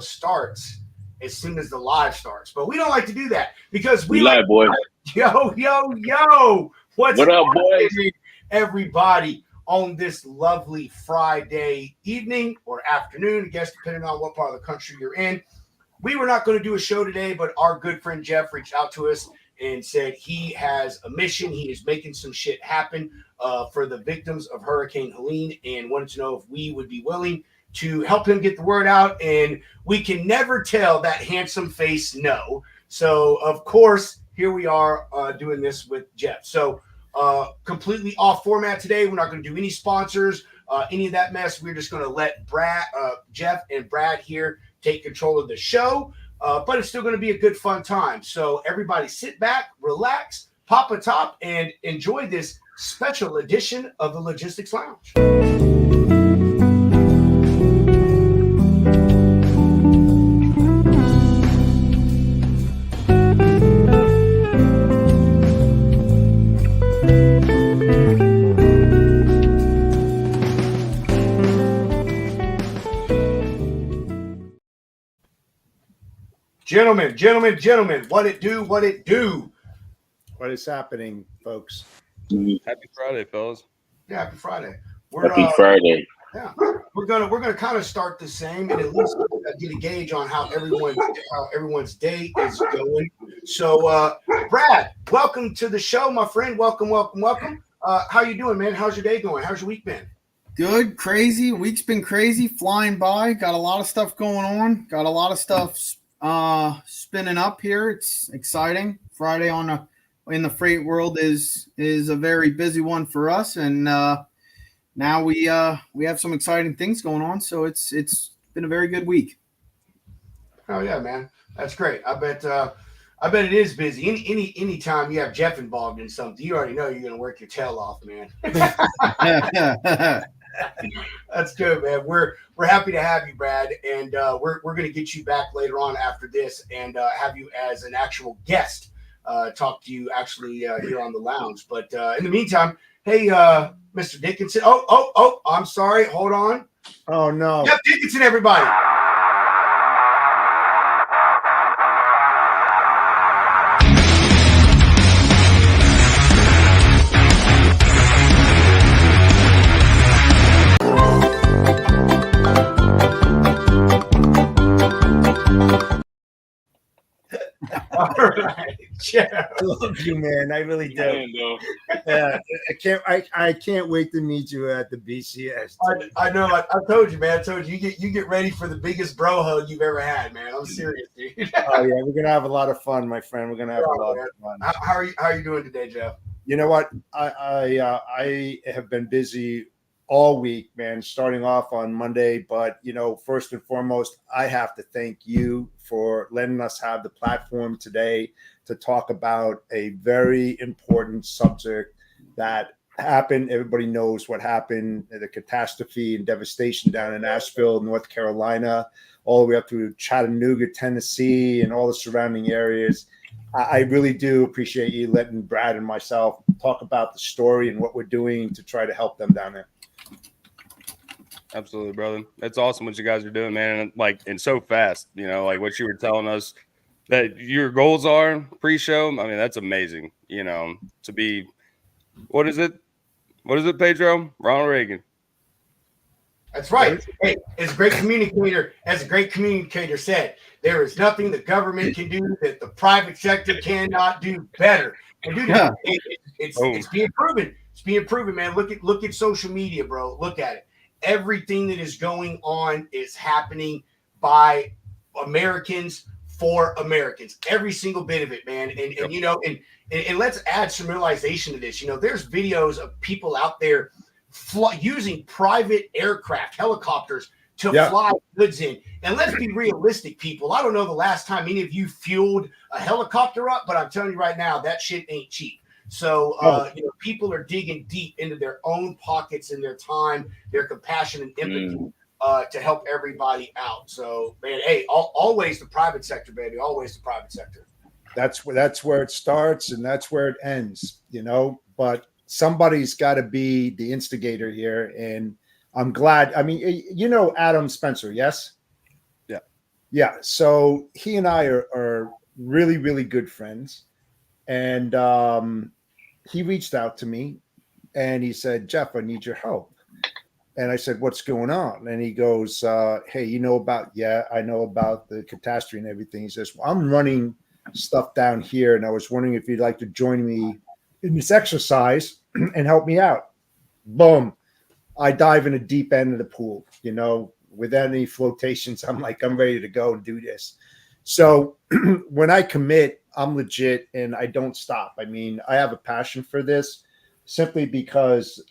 starts as soon as the live starts, but we don't like to do that because we live, boy. Yo, what's what up, boys? Everybody on this lovely Friday evening or afternoon, I guess, depending on what part of the country you're in. We were not going to do a show today, but our good friend Jeff reached out to us and said he has a mission. He is making some shit happen for the victims of Hurricane Helene and wanted to know if we would be willing to help him get the word out. And we can never tell that handsome face no. So, of course, here we are doing this with Jeff. So, completely off format today. We're not going to do any sponsors, any of that mess. We're just going to let Jeff and Brad here take control of the show. But it's still going to be a good, fun time. So everybody sit back, relax, pop a top, and enjoy this special edition of the Logistics Lounge. Gentlemen, what it do? What is happening, folks? Happy Friday, fellas. Yeah, happy Friday. Happy Friday. Yeah, we're gonna kind of start the same and at least get a gauge on how everyone's day is going. So, Brad, welcome to the show, my friend. Welcome. How you doing, man? How's your day going? How's your week been? Good, crazy. Week's been crazy, flying by. Got a lot of stuff going on. Got a lot of stuff spinning up here. It's exciting. Friday in the freight world is a very busy one for us, and now we have some exciting things going on. So it's been a very good week. Oh yeah, man, that's great. I bet it is busy. Any time you have Jeff involved in something, you already know you're gonna work your tail off, man. That's good, man. We're happy to have you, Brad, and we're going to get you back later on after this and have you as an actual guest. Talk to you actually here on the lounge. But in the meantime, hey, Mr. Dickinson. Oh, I'm sorry. Hold on. Oh no, Jeff Dickinson, everybody. All right, Jeff. I love you, man. I really do. Yeah, I can't wait to meet you at the BCS. I know. I told you, man. I told you. You get ready for the biggest bro hug you've ever had, man. I'm serious, dude. Oh yeah, we're gonna have a lot of fun, my friend. We're gonna have a lot of fun. How are you doing today, Jeff? You know what? I have been busy all week, man, starting off on Monday. But, first and foremost, I have to thank you for letting us have the platform today to talk about a very important subject that happened. Everybody knows what happened, the catastrophe and devastation down in Asheville, North Carolina, all the way up to Chattanooga, Tennessee, and all the surrounding areas. I really do appreciate you letting Brad and myself talk about the story and what we're doing to try to help them down there. Absolutely, brother. That's awesome what you guys are doing, man. And so fast, like what you were telling us that your goals are pre-show. I mean, that's amazing, to be, what is it, Pedro? Ronald Reagan. That's right. Hey, as a great communicator said, there is nothing the government can do that the private sector cannot do better. And dude, it's being proven. It's being proven, man. Look at social media, bro. Look at it. Everything that is going on is happening by Americans for Americans. Every single bit of it, man. And let's add some realization to this. There's videos of people out there using private aircraft, helicopters to fly goods in. And let's be realistic, people. I don't know the last time any of you fueled a helicopter up, but I'm telling you right now, that shit ain't cheap. So, people are digging deep into their own pockets and their time, their compassion and empathy to help everybody out. So, man, hey, always the private sector, baby. Always the private sector. That's where it starts and that's where it ends, but somebody's got to be the instigator here. And I'm glad. I mean, Adam Spencer, yes? Yeah. Yeah. So he and I are really, really good friends. And he reached out to me and he said, Jeff, I need your help. And I said, what's going on? And he goes, hey, I know about the catastrophe and everything. He says, well, I'm running stuff down here. And I was wondering if you'd like to join me in this exercise and help me out. Boom. I dive in the deep end of the pool, without any flotations. I'm ready to go and do this. So when I commit, I'm legit and I don't stop. I mean, I have a passion for this simply because,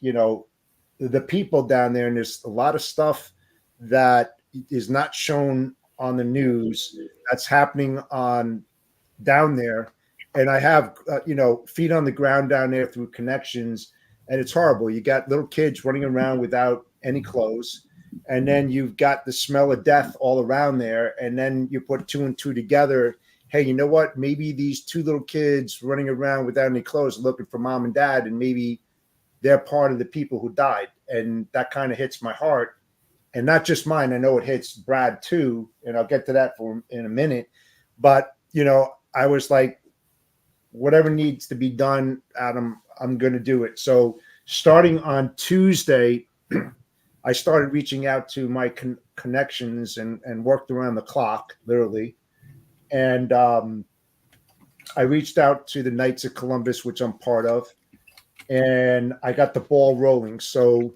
the people down there, and there's a lot of stuff that is not shown on the news that's happening on down there. And I have, feet on the ground down there through connections, and it's horrible. You got little kids running around without any clothes, and then you've got the smell of death all around there. And then you put two and two together. Hey, you know what? Maybe these two little kids running around without any clothes looking for mom and dad, and maybe they're part of the people who died. And that kind of hits my heart. And not just mine. I know it hits Brad too. And I'll get to that in a minute. But, I was like, whatever needs to be done, Adam, I'm going to do it. So starting on Tuesday, I started reaching out to my connections and worked around the clock, literally. And I reached out to the Knights of Columbus, which I'm part of. And I got the ball rolling. So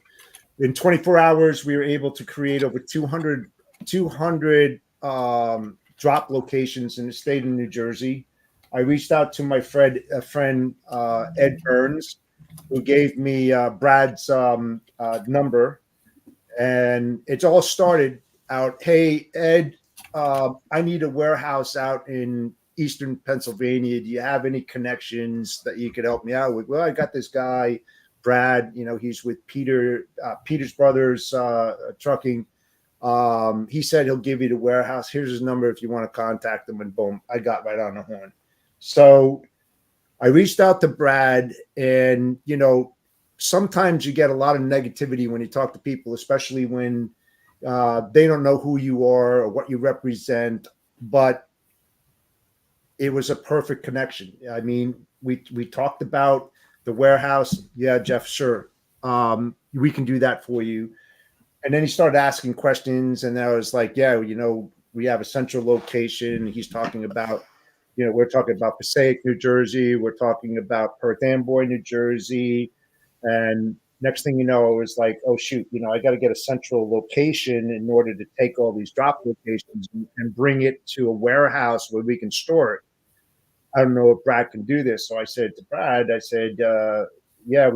in 24 hours, we were able to create over 200 drop locations in the state of New Jersey. I reached out to my friend Ed Burns, who gave me Brad's number. And it's all started out, hey, Ed, I need a warehouse out in Eastern Pennsylvania. Do you have any connections that you could help me out with? Well, I got this guy, Brad, he's with Peter's Brothers Trucking. He said he'll give you the warehouse. Here's his number if you want to contact him. And boom, I got right on the horn. So I reached out to Brad, and, sometimes you get a lot of negativity when you talk to people, especially when they don't know who you are or what you represent. But it was a perfect connection. I mean, we talked about the warehouse. Yeah, Jeff, sure. We can do that for you. And then he started asking questions, and I was like, yeah, we have a central location. He's talking about, we're talking about Passaic, New Jersey. We're talking about Perth Amboy, New Jersey. And next thing you know, it was like, oh, shoot, I got to get a central location in order to take all these drop locations and bring it to a warehouse where we can store it. I don't know if Brad can do this. So I said to Brad, yeah,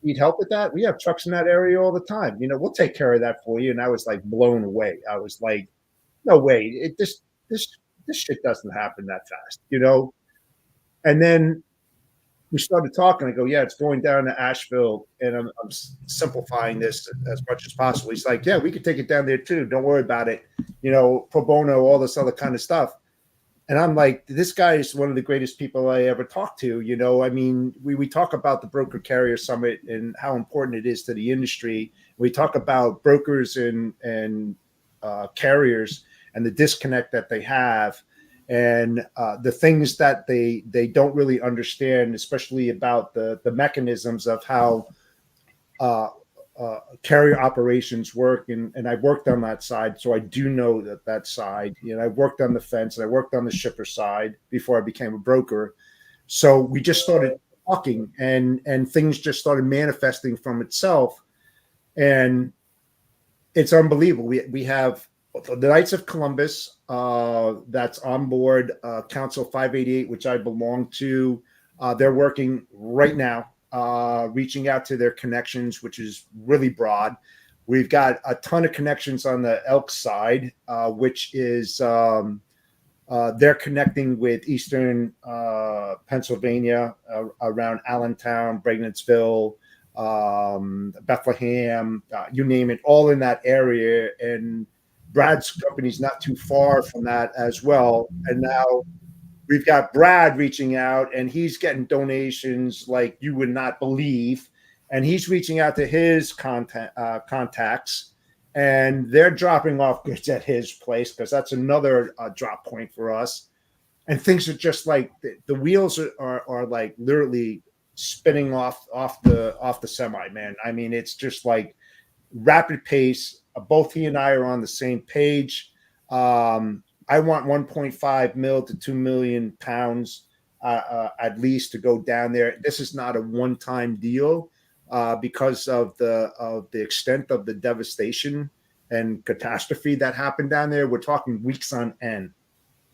need help with that? We have trucks in that area all the time. We'll take care of that for you. And I was like blown away. I was like, no way. This shit doesn't happen that fast, And then we started talking. I go, yeah, it's going down to Asheville. And I'm simplifying this as much as possible. He's like, yeah, we could take it down there too. Don't worry about it. Pro bono, all this other kind of stuff. And I'm like, this guy is one of the greatest people I ever talked to. I mean, we talk about the Broker Carrier Summit and how important it is to the industry. We talk about brokers and carriers and the disconnect that they have, and the things that they don't really understand, especially about the mechanisms of how carrier operations work. And I've worked on that side, so I do know that side. I've worked on the fence and I worked on the shipper side before I became a broker. So we just started talking, and things just started manifesting from itself. And it's unbelievable. We have the Knights of Columbus that's on board, Council 588, which I belong to. They're working right now, reaching out to their connections, which is really broad. We've got a ton of connections on the Elk side, which is they're connecting with Eastern Pennsylvania, around Allentown, Bregnansville, Bethlehem, you name it, all in that area. And Brad's company's not too far from that as well. And now we've got Brad reaching out, and he's getting donations like you would not believe. And he's reaching out to his contacts. and they're dropping off goods at his place because that's another drop point for us. And things are just like the wheels are like literally spinning off the semi, man. I mean, it's just like rapid pace. Both he and I are on the same page. I want 1.5 mil to 2 million pounds at least to go down there. This is not a one-time deal because of the extent of the devastation and catastrophe that happened down there. We're talking weeks on end,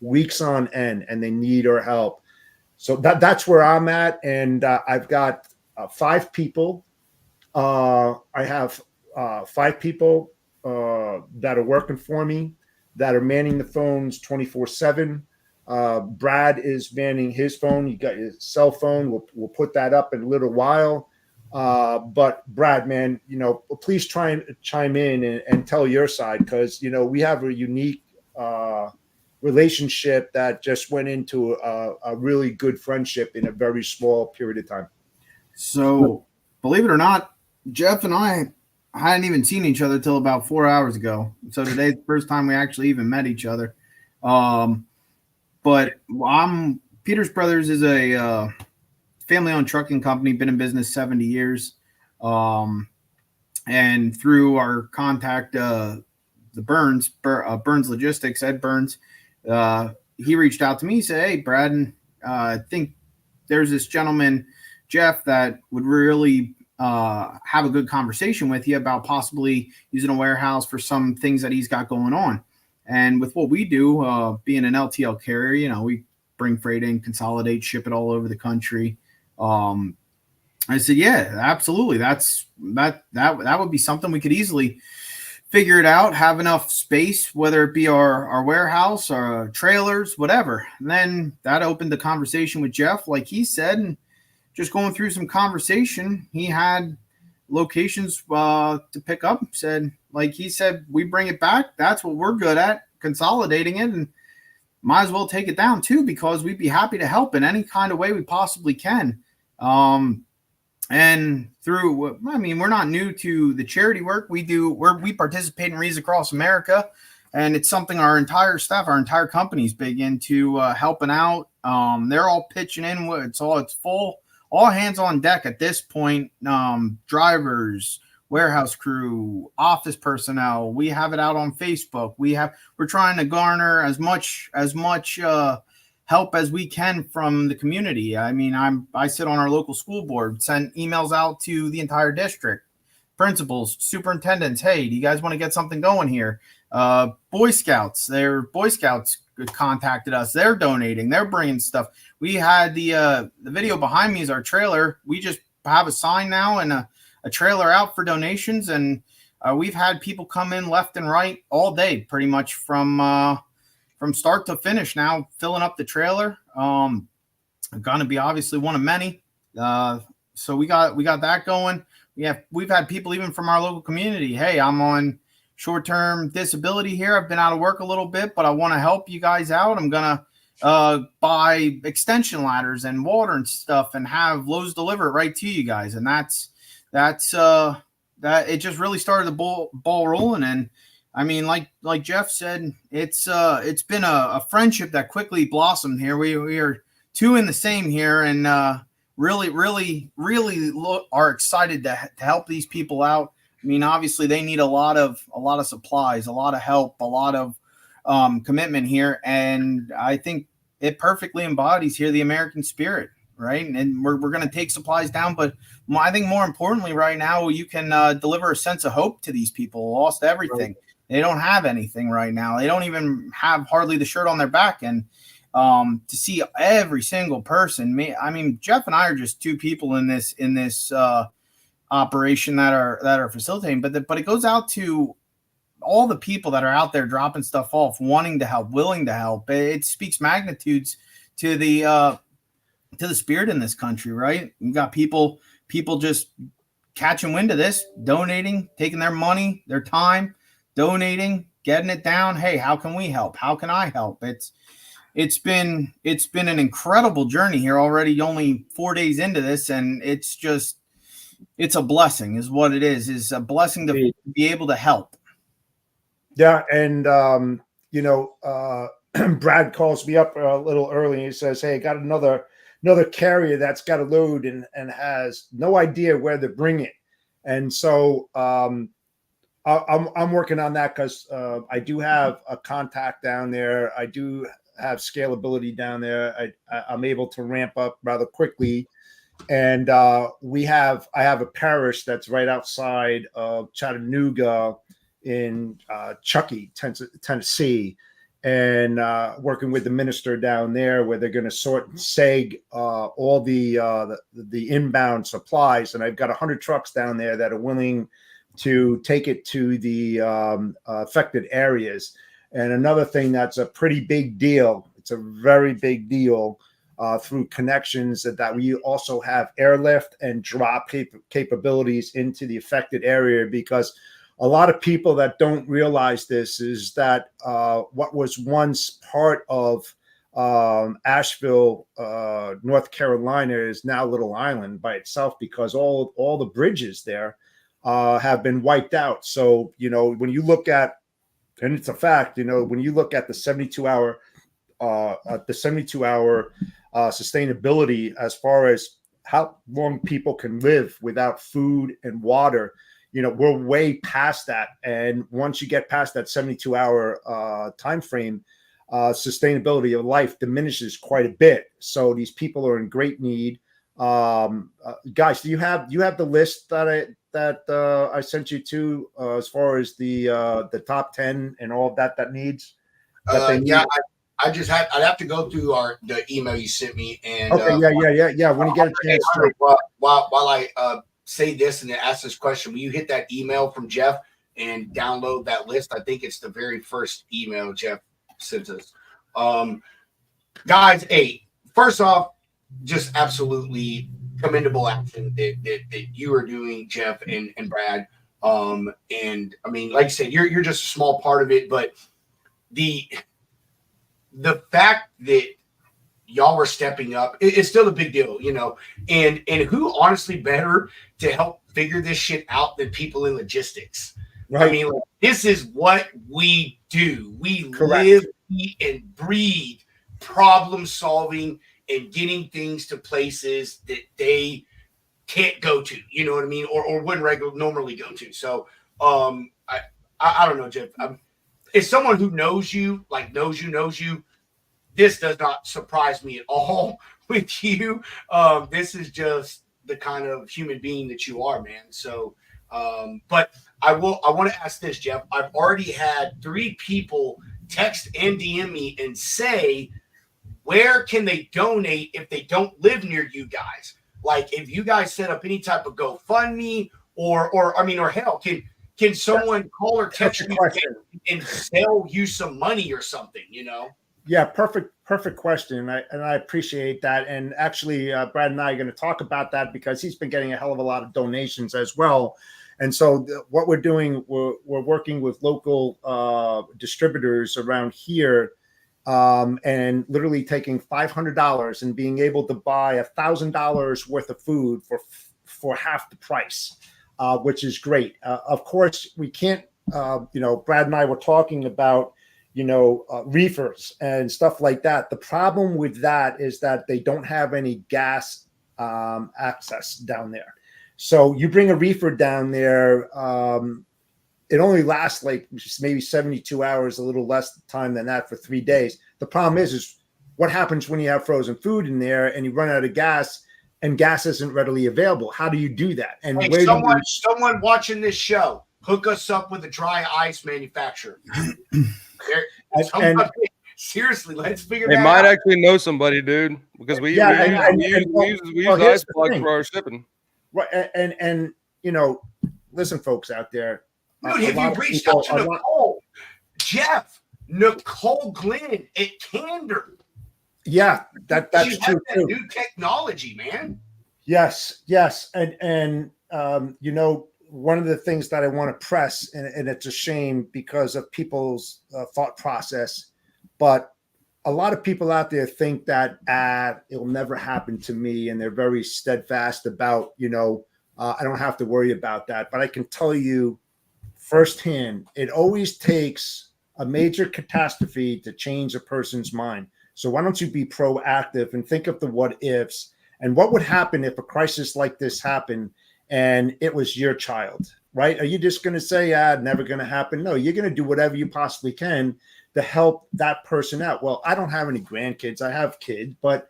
and they need our help. So that's where I'm at, and I've got 5 people. I have 5 people that are working for me that are manning the phones 24/7. Brad is manning his phone. You got his cell phone. We'll put that up in a little while. But Brad, man, please try and chime in and tell your side, because we have a unique relationship that just went into a really good friendship in a very small period of time. So, believe it or not, Jeff and I hadn't even seen each other till about 4 hours ago. So today's the first time we actually even met each other. But Peters Brothers is a family-owned trucking company, been in business 70 years. And through our contact, the Burns Logistics, Ed Burns, he reached out to me. He said, "Hey, Brad, I think there's this gentleman, Jeff, that would really have a good conversation with you about possibly using a warehouse for some things that he's got going on." And with what we do, being an LTL carrier, we bring freight in, consolidate, ship it all over the country. I said, yeah, absolutely. That would be something we could easily figure it out, have enough space, whether it be our warehouse or trailers, whatever. And then that opened the conversation with Jeff, like he said, and just going through some conversation, he had locations to pick up. Like he said, we bring it back. That's what we're good at, consolidating it, and might as well take it down too, because we'd be happy to help in any kind of way we possibly can. And we're not new to the charity work we do. We participate in Reads Across America, and it's something our entire staff, our entire company is big into helping out. They're all pitching in. It's full. All hands on deck at this point. Drivers, warehouse crew, office personnel. We have it out on Facebook. We're trying to garner as much help as we can from the community. I mean, I sit on our local school board, send emails out to the entire district, principals, superintendents. Hey, do you guys want to get something going here? Boy Scouts contacted us. They're donating. They're bringing stuff. We had the video behind me is our trailer. We just have a sign now and a trailer out for donations, and we've had people come in left and right all day, pretty much from start to finish. Now filling up the trailer. Going to be obviously one of many. So we got that going. We've had people even from our local community. Hey, I'm on short-term disability here. I've been out of work a little bit, but I want to help you guys out. I'm going to buy extension ladders and water and stuff and have Lowe's deliver it right to you guys. And that it just really started the ball rolling. And I mean, like Jeff said, it's been a friendship that quickly blossomed here. We are two in the same here, and really are excited to help these people out. I mean, obviously they need a lot of supplies, a lot of help, a lot of commitment here, and I think it perfectly embodies here the American spirit, right? And we're going to take supplies down, but I think more importantly right now, you can deliver a sense of hope to these people who lost everything. Right. They don't have anything right now. They don't even have hardly the shirt on their back, and to see every single person. I mean, Jeff and I are just two people in this operation that are facilitating, but it goes out to all the people that are out there dropping stuff off, wanting to help, willing to help. It speaks magnitudes to the spirit in this country, right? You got people just catching wind of this, donating, taking their money, their time, donating, getting it down. Hey, how can we help? How can I help? It's been an incredible journey here already, only 4 days into this, and it's a blessing is what it is a blessing to be able to help. Yeah, and Brad calls me up a little early and he says, "Hey, I got another carrier that's got a load and has no idea where to bring it." And so I'm working on that because I do have a contact down there. I do have scalability down there. I'm able to ramp up rather quickly. And I have a parish that's right outside of Chattanooga in Chuckey, Tennessee, and working with the minister down there, where they're going to sort and seg all the inbound supplies. And I've got 100 trucks down there that are willing to take it to the affected areas. And another thing that's a pretty big deal. It's a very big deal. Through connections that we also have airlift and drop capabilities into the affected area, because a lot of people that don't realize this is that what was once part of Asheville, North Carolina, is now Little Island by itself, because all the bridges there have been wiped out. So, when you look at, and it's a fact, when you look at the 72-hour sustainability, as far as how long people can live without food and water, we're way past that. And once you get past that 72-hour time frame, sustainability of life diminishes quite a bit. So these people are in great need. Guys, do you have the list that I sent you to as far as the top 10 and all of that needs? Yeah, I'd have to go through the email you sent me. And okay, yeah. When you get a chance to, while I say this and then ask this question, will you hit that email from Jeff and download that list? I think it's the very first email Jeff sent us. Guys, hey, first off, just absolutely commendable action that you are doing, Jeff and Brad. And I mean, like I said, you're just a small part of it, but the fact that y'all were stepping up is still a big deal, and who honestly better to help figure this shit out than people in logistics. Right. I mean, this is what we do. We live, eat, and breathe problem solving and getting things to places that they can't go to, you know what I mean? Or wouldn't normally go to. So I don't know, Jeff. If someone who knows you, this does not surprise me at all with you. This is just the kind of human being that you are, man. So, but I want to ask this, Jeff. I've already had 3 people text and DM me and say, where can they donate if they don't live near you guys? Like, if you guys set up any type of GoFundMe or hell, can someone call or text you and sell you some money or something, Yeah, perfect question, and I appreciate that. And actually, Brad and I are going to talk about that because he's been getting a hell of a lot of donations as well. And so, what we're doing, we're working with local distributors around here, and literally taking $500 and being able to buy $1,000 worth of food for half the price, which is great. Of course, we can't. Brad and I were talking about reefers and stuff like that. The problem with that is that they don't have any gas access down there. So you bring a reefer down there, it only lasts like maybe 72 hours, a little less time than that, for 3 days. The problem is what happens when you have frozen food in there and you run out of gas and gas isn't readily available? How do you do that? And hey, someone watching this show, hook us up with a dry ice manufacturer. Seriously, let's figure that out. They might actually know somebody, dude, because we use ice plugs for our shipping. Right, and listen, folks out there. Dude, have you reached out to Nicole, Jeff, Nicole Glenn at Candor? Yeah, that's true. That new technology, man. Yes, and one of the things that I want to press, and it's a shame because of people's thought process, but a lot of people out there think that it'll never happen to me, and they're very steadfast about, I don't have to worry about that. But I can tell you firsthand, it always takes a major catastrophe to change a person's mind. So why don't you be proactive and think of the what ifs and what would happen if a crisis like this happened and it was your child, right? Are you just going to say, never going to happen? No, you're going to do whatever you possibly can to help that person out. Well, I don't have any grandkids. I have kids, but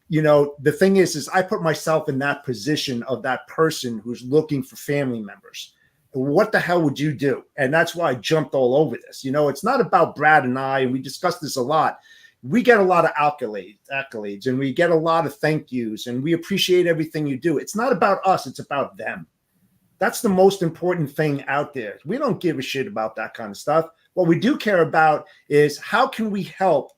the thing is I put myself in that position of that person who's looking for family members. What the hell would you do? And that's why I jumped all over this. It's not about Brad and I, and we discussed this a lot. We get a lot of accolades, and we get a lot of thank yous, and we appreciate everything you do. It's not about us. It's about them. That's the most important thing out there. We don't give a shit about that kind of stuff. What we do care about is how can we help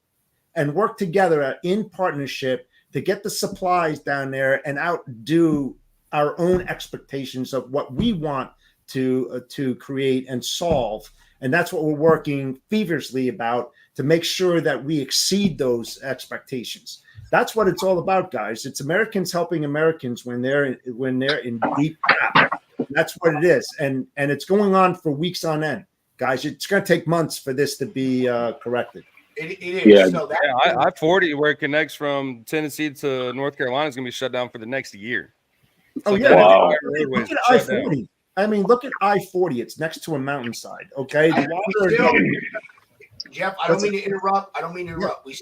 and work together in partnership to get the supplies down there and outdo our own expectations of what we want to create and solve. And that's what we're working feverishly about, to make sure that we exceed those expectations. That's what it's all about, guys. It's Americans helping Americans when they're in deep crap. That's what it is. And it's going on for weeks on end. Guys, it's going to take months for this to be corrected. It is. Yeah. So that I-40, where it connects from Tennessee to North Carolina, is going to be shut down for the next year. Oh, So yeah. Wow. Look at I-40. I mean, look at I-40. It's next to a mountainside, okay? Jeff, I don't mean to interrupt. We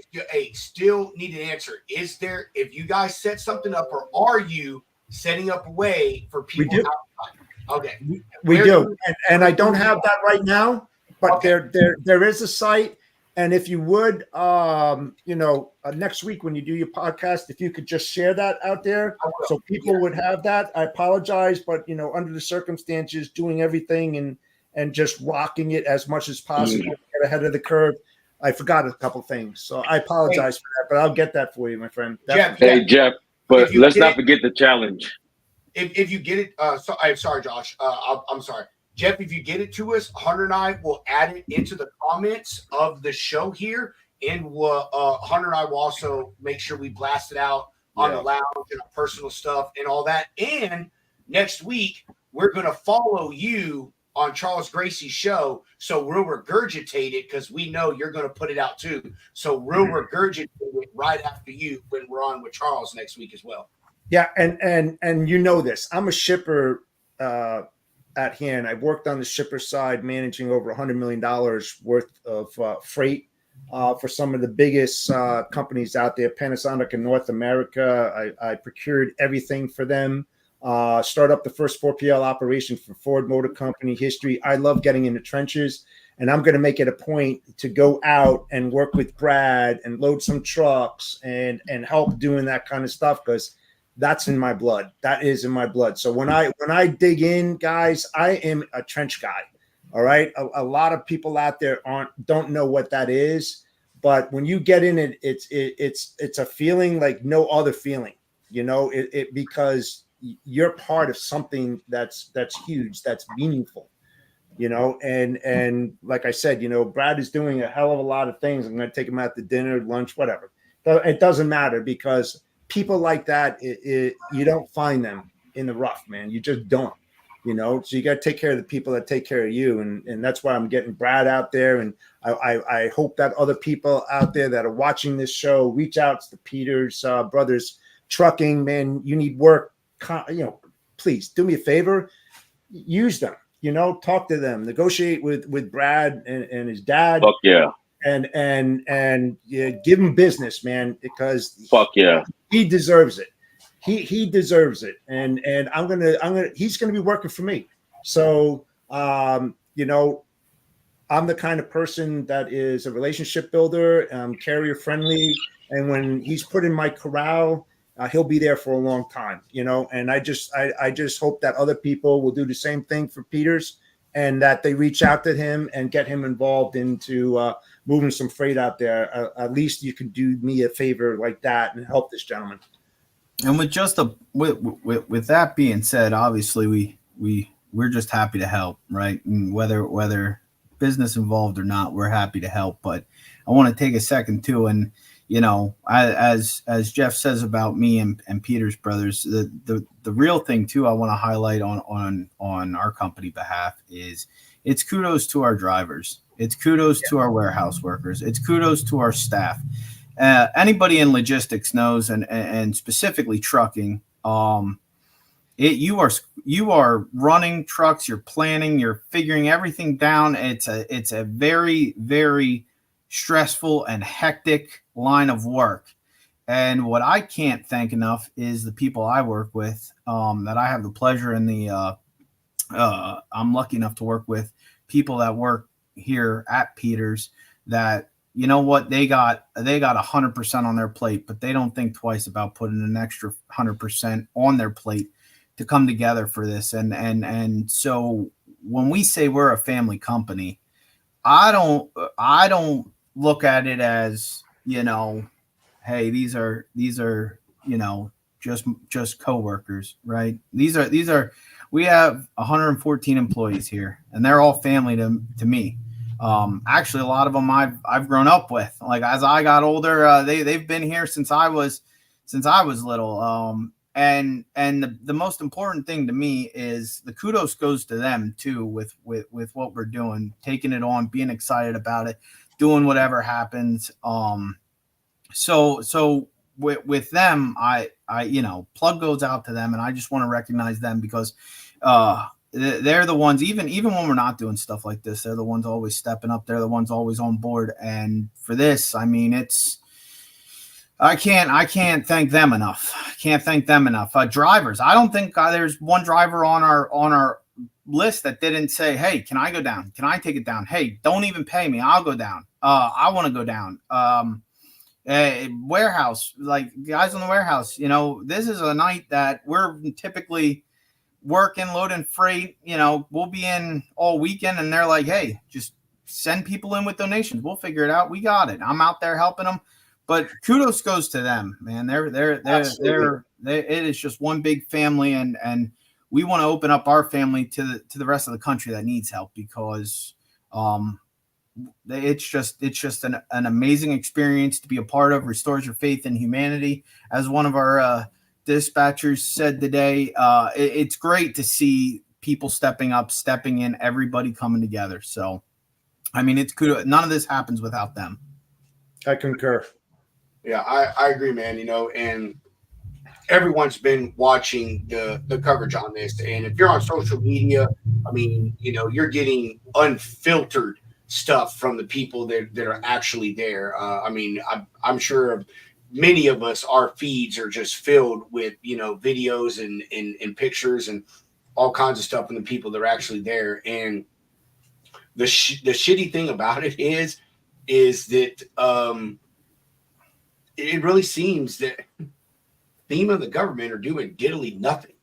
still need an answer. Is there, if you guys set something up, or are you setting up a way for people We do. outside? Okay. We do. And I don't have that right now, but there is a site. And if you would, next week when you do your podcast, if you could just share that out there so people would have that. I apologize, but, under the circumstances, doing everything and just rocking it as much as possible to get ahead of the curve, I forgot a couple things. So I apologize for that, but I'll get that for you, my friend. Jeff, Jeff, but let's not forget the challenge. If you get it, I'm sorry, Josh. I'm sorry. Jeff, if you get it to us, Hunter and I will add it into the comments of the show here. And Hunter and I will also make sure we blast it out on the lounge and our personal stuff and all that. And next week, we're going to follow you on Charles Gracie's show. So we'll regurgitate it because we know you're going to put it out too. So we'll regurgitate it right after you when we're on with Charles next week as well. Yeah. And this, I'm a shipper at hand. I've worked on the shipper side, managing over $100 million worth of freight for some of the biggest companies out there, Panasonic in North America. I procured everything for them. Start up the first 4PL operation for Ford Motor Company history. I love getting in the trenches, and I'm going to make it a point to go out and work with Brad and load some trucks and help doing that kind of stuff, because that's in my blood. That is in my blood. So when I dig in, guys, I am a trench guy. All right. A lot of people out there don't know what that is, but when you get in it, it's a feeling like no other feeling, because you're part of something that's huge, that's meaningful, and like I said, Brad is doing a hell of a lot of things. I'm going to take him out to dinner, lunch, whatever. It doesn't matter, because people like that, you don't find them in the rough, man. You just don't, so you got to take care of the people that take care of you. And that's why I'm getting Brad out there. And I hope that other people out there that are watching this show reach out to the Peters Brothers Trucking, man. You need work. Please do me a favor, use them, talk to them, negotiate with Brad and his dad. Fuck yeah. And give him business, man, because fuck yeah, he deserves it. He deserves it. And he's gonna be working for me. So I'm the kind of person that is a relationship builder, carrier friendly, and when he's put in my corral, he'll be there for a long time, and I just hope that other people will do the same thing for Peters, and that they reach out to him and get him involved into moving some freight out there. At least you can do me a favor like that and help this gentleman. And with with that being said, obviously we're just happy to help, right? And whether business involved or not, we're happy to help. But I want to take a second too, and as Jeff says about me and Peters Brothers, the real thing too I want to highlight on our company behalf is, It's kudos to our drivers. It's kudos to our warehouse workers. It's kudos to our staff. Anybody in logistics knows, and specifically trucking, you are running trucks, you're planning, you're figuring everything down. It's a very, very stressful and hectic line of work. And what I can't thank enough is the people I work with, that I have the pleasure and I'm lucky enough to work with people that work here at Peters that, you know what, they got 100% on their plate, but they don't think twice about putting an extra 100% on their plate to come together for this. And so when we say we're a family company, I don't look at it as, you know, hey, these are, you know, just coworkers, right? These are, we have 114 employees here, and they're all family to me. Actually, a lot of them I've grown up with. Like, as I got older, they've been here since I was little. And the most important thing to me is the kudos goes to them too, with what we're doing, taking it on, being excited about it, doing whatever happens. So with them, I you know, plug goes out to them, and I just want to recognize them because they're the ones, even when we're not doing stuff like this, they're the ones always stepping up. They're the ones always on board. And for this, I mean, I can't thank them enough. Drivers, I don't think there's one driver on our list that didn't say, hey, can I go down? Can I take it down? Hey, don't even pay me. I'll go down. I want to go down. Warehouse, like guys in the warehouse, you know, this is a night that we're typically working, loading freight. You know, we'll be in all weekend, and they're like, hey, just send people in with donations. We'll figure it out. We got it. I'm out there helping them. But kudos goes to them, man. It is just one big family, and we want to open up our family to the rest of the country that needs help, because it's just an amazing experience to be a part of. Restores your faith in humanity, as one of our dispatchers said today. It's great to see people stepping up, stepping in, everybody coming together. So, I mean, it's kudos. None of this happens without them. I concur. Yeah, I agree, man. You know, and everyone's been watching the coverage on this. And if you're on social media, I mean, you know, you're getting unfiltered stuff from the people that are actually there. I mean, I'm sure many of us, our feeds are just filled with, you know, videos and pictures and all kinds of stuff from the people that are actually there. And the shitty thing about it is that it really seems that FEMA and the government are doing diddly nothing.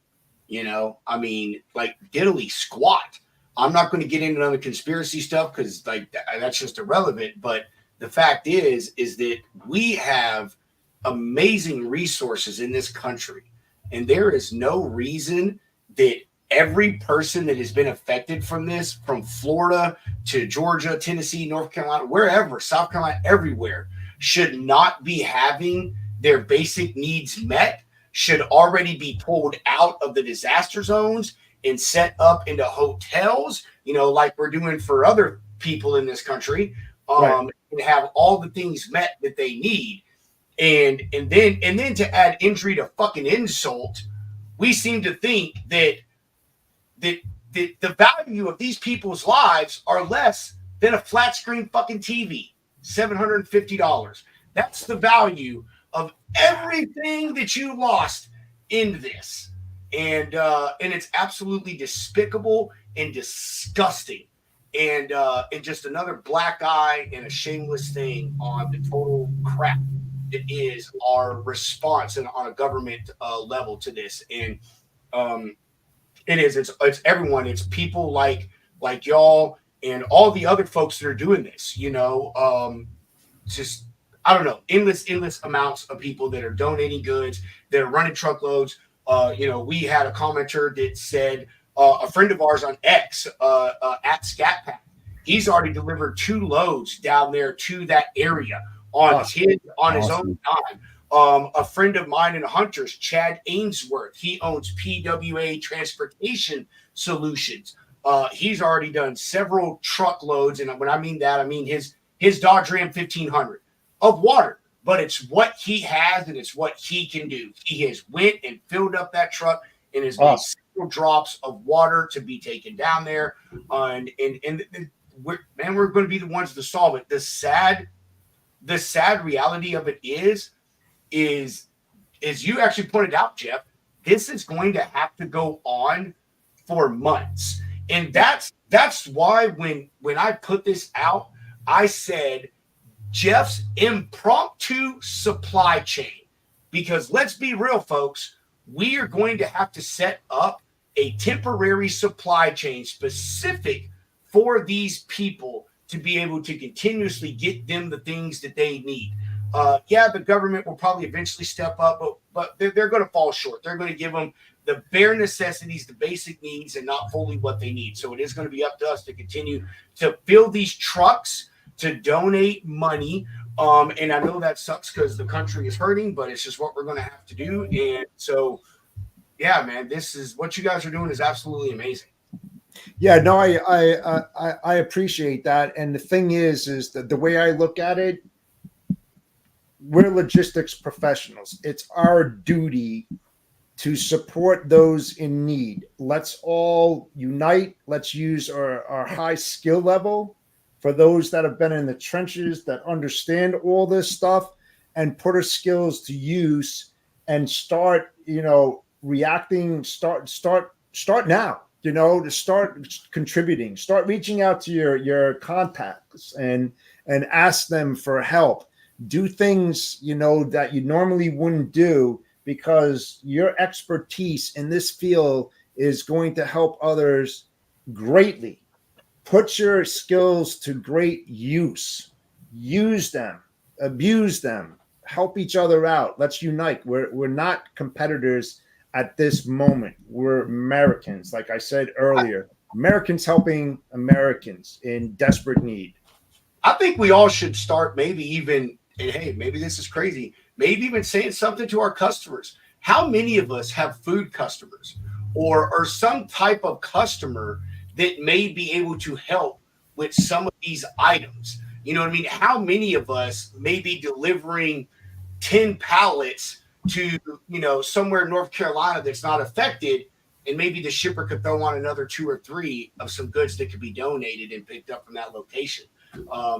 You know, I mean, like diddly squat. I'm not going to get into other conspiracy stuff because like that's just irrelevant. But the fact is that we have amazing resources in this country, and there is no reason that every person that has been affected from this, from Florida to Georgia, Tennessee, North Carolina, wherever, South Carolina, everywhere, should not be having their basic needs met, should already be pulled out of the disaster zones and set up into hotels, you know, like we're doing for other people in this country, right, and have all the things met that they need. And then to add injury to fucking insult, we seem to think that the value of these people's lives are less than a flat screen fucking TV. $750. That's the value of everything that you lost in this. And it's absolutely despicable and disgusting. And just another black eye and a shameless thing on the total crap that is our response and on a government level to this. And it's everyone. It's people like y'all and all the other folks that are doing this, you know, just, I don't know, endless amounts of people that are donating goods, that are running truckloads. You know, we had a commenter that said a friend of ours on X at Scat Pack, he's already delivered 2 loads down there to that area on his own time. A friend of mine in Hunters, Chad Ainsworth, he owns PWA Transportation Solutions. He's already done several truckloads, and when I mean that, I mean his Dodge Ram 1500 of water. But it's what he has and it's what he can do. He has went and filled up that truck and has made several drops of water to be taken down there. And we're going to be the ones to solve it. The sad reality of it is you actually pointed out, Jeff, this is going to have to go on for months. And that's why when I put this out, I said Jeff's impromptu supply chain, because let's be real, folks, we are going to have to set up a temporary supply chain specific for these people to be able to continuously get them the things that they need. The government will probably eventually step up, but they're going to fall short. They're going to give them the bare necessities, the basic needs, and not fully what they need. So it is going to be up to us to continue to fill these trucks, to donate money. And I know that sucks because the country is hurting, but it's just what we're going to have to do. And so, yeah, man, this is what you guys are doing is absolutely amazing. Yeah, no, I appreciate that. And the thing is that the way I look at it, we're logistics professionals. It's our duty to support those in need. Let's all unite. Let's use our high skill level for those that have been in the trenches, that understand all this stuff, and put our skills to use and start, reacting, start now, to start contributing, start reaching out to your contacts and ask them for help. Do things, that you normally wouldn't do, because your expertise in this field is going to help others greatly. Put your skills to great use. Use them, abuse them, help each other out. Let's unite. We're not competitors at this moment. We're Americans, like I said earlier. Americans helping Americans in desperate need. I think we all should start maybe even, and hey, maybe this is crazy, maybe even saying something to our customers. How many of us have food customers or some type of customer that may be able to help with some of these items? You know what I mean? How many of us may be delivering 10 pallets to, somewhere in North Carolina that's not affected, and maybe the shipper could throw on another 2 or 3 of some goods that could be donated and picked up from that location.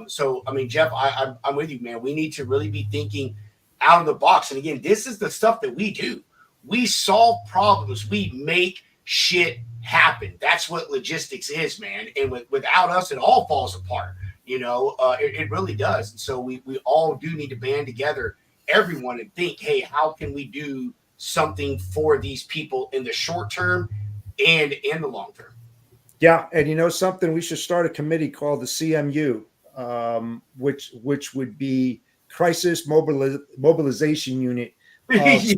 So, I mean, Jeff, I'm with you, man. We need to really be thinking out of the box. And again, this is the stuff that we do. We solve problems. We make shit happen. That's what logistics is, man. And without us, it all falls apart. It really does. And so we all do need to band together, everyone, and think, hey, how can we do something for these people in the short term and in the long term? Yeah, and something, we should start a committee called the CMU, which would be Crisis Mobilization Unit. I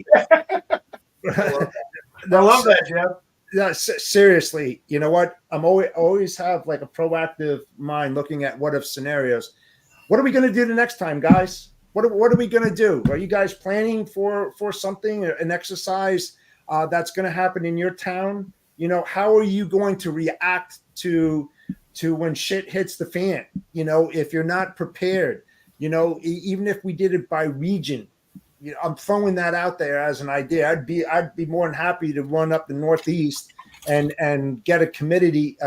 love that, Jeff. Yeah, seriously, you know what? I'm always have like a proactive mind looking at what if scenarios. What are we going to do the next time, guys? What are we going to do? Are you guys planning for something, an exercise that's going to happen in your town? How are you going to react to when shit hits the fan? If you're not prepared, even if we did it by region, I'm throwing that out there as an idea. I'd be more than happy to run up the Northeast and get a committee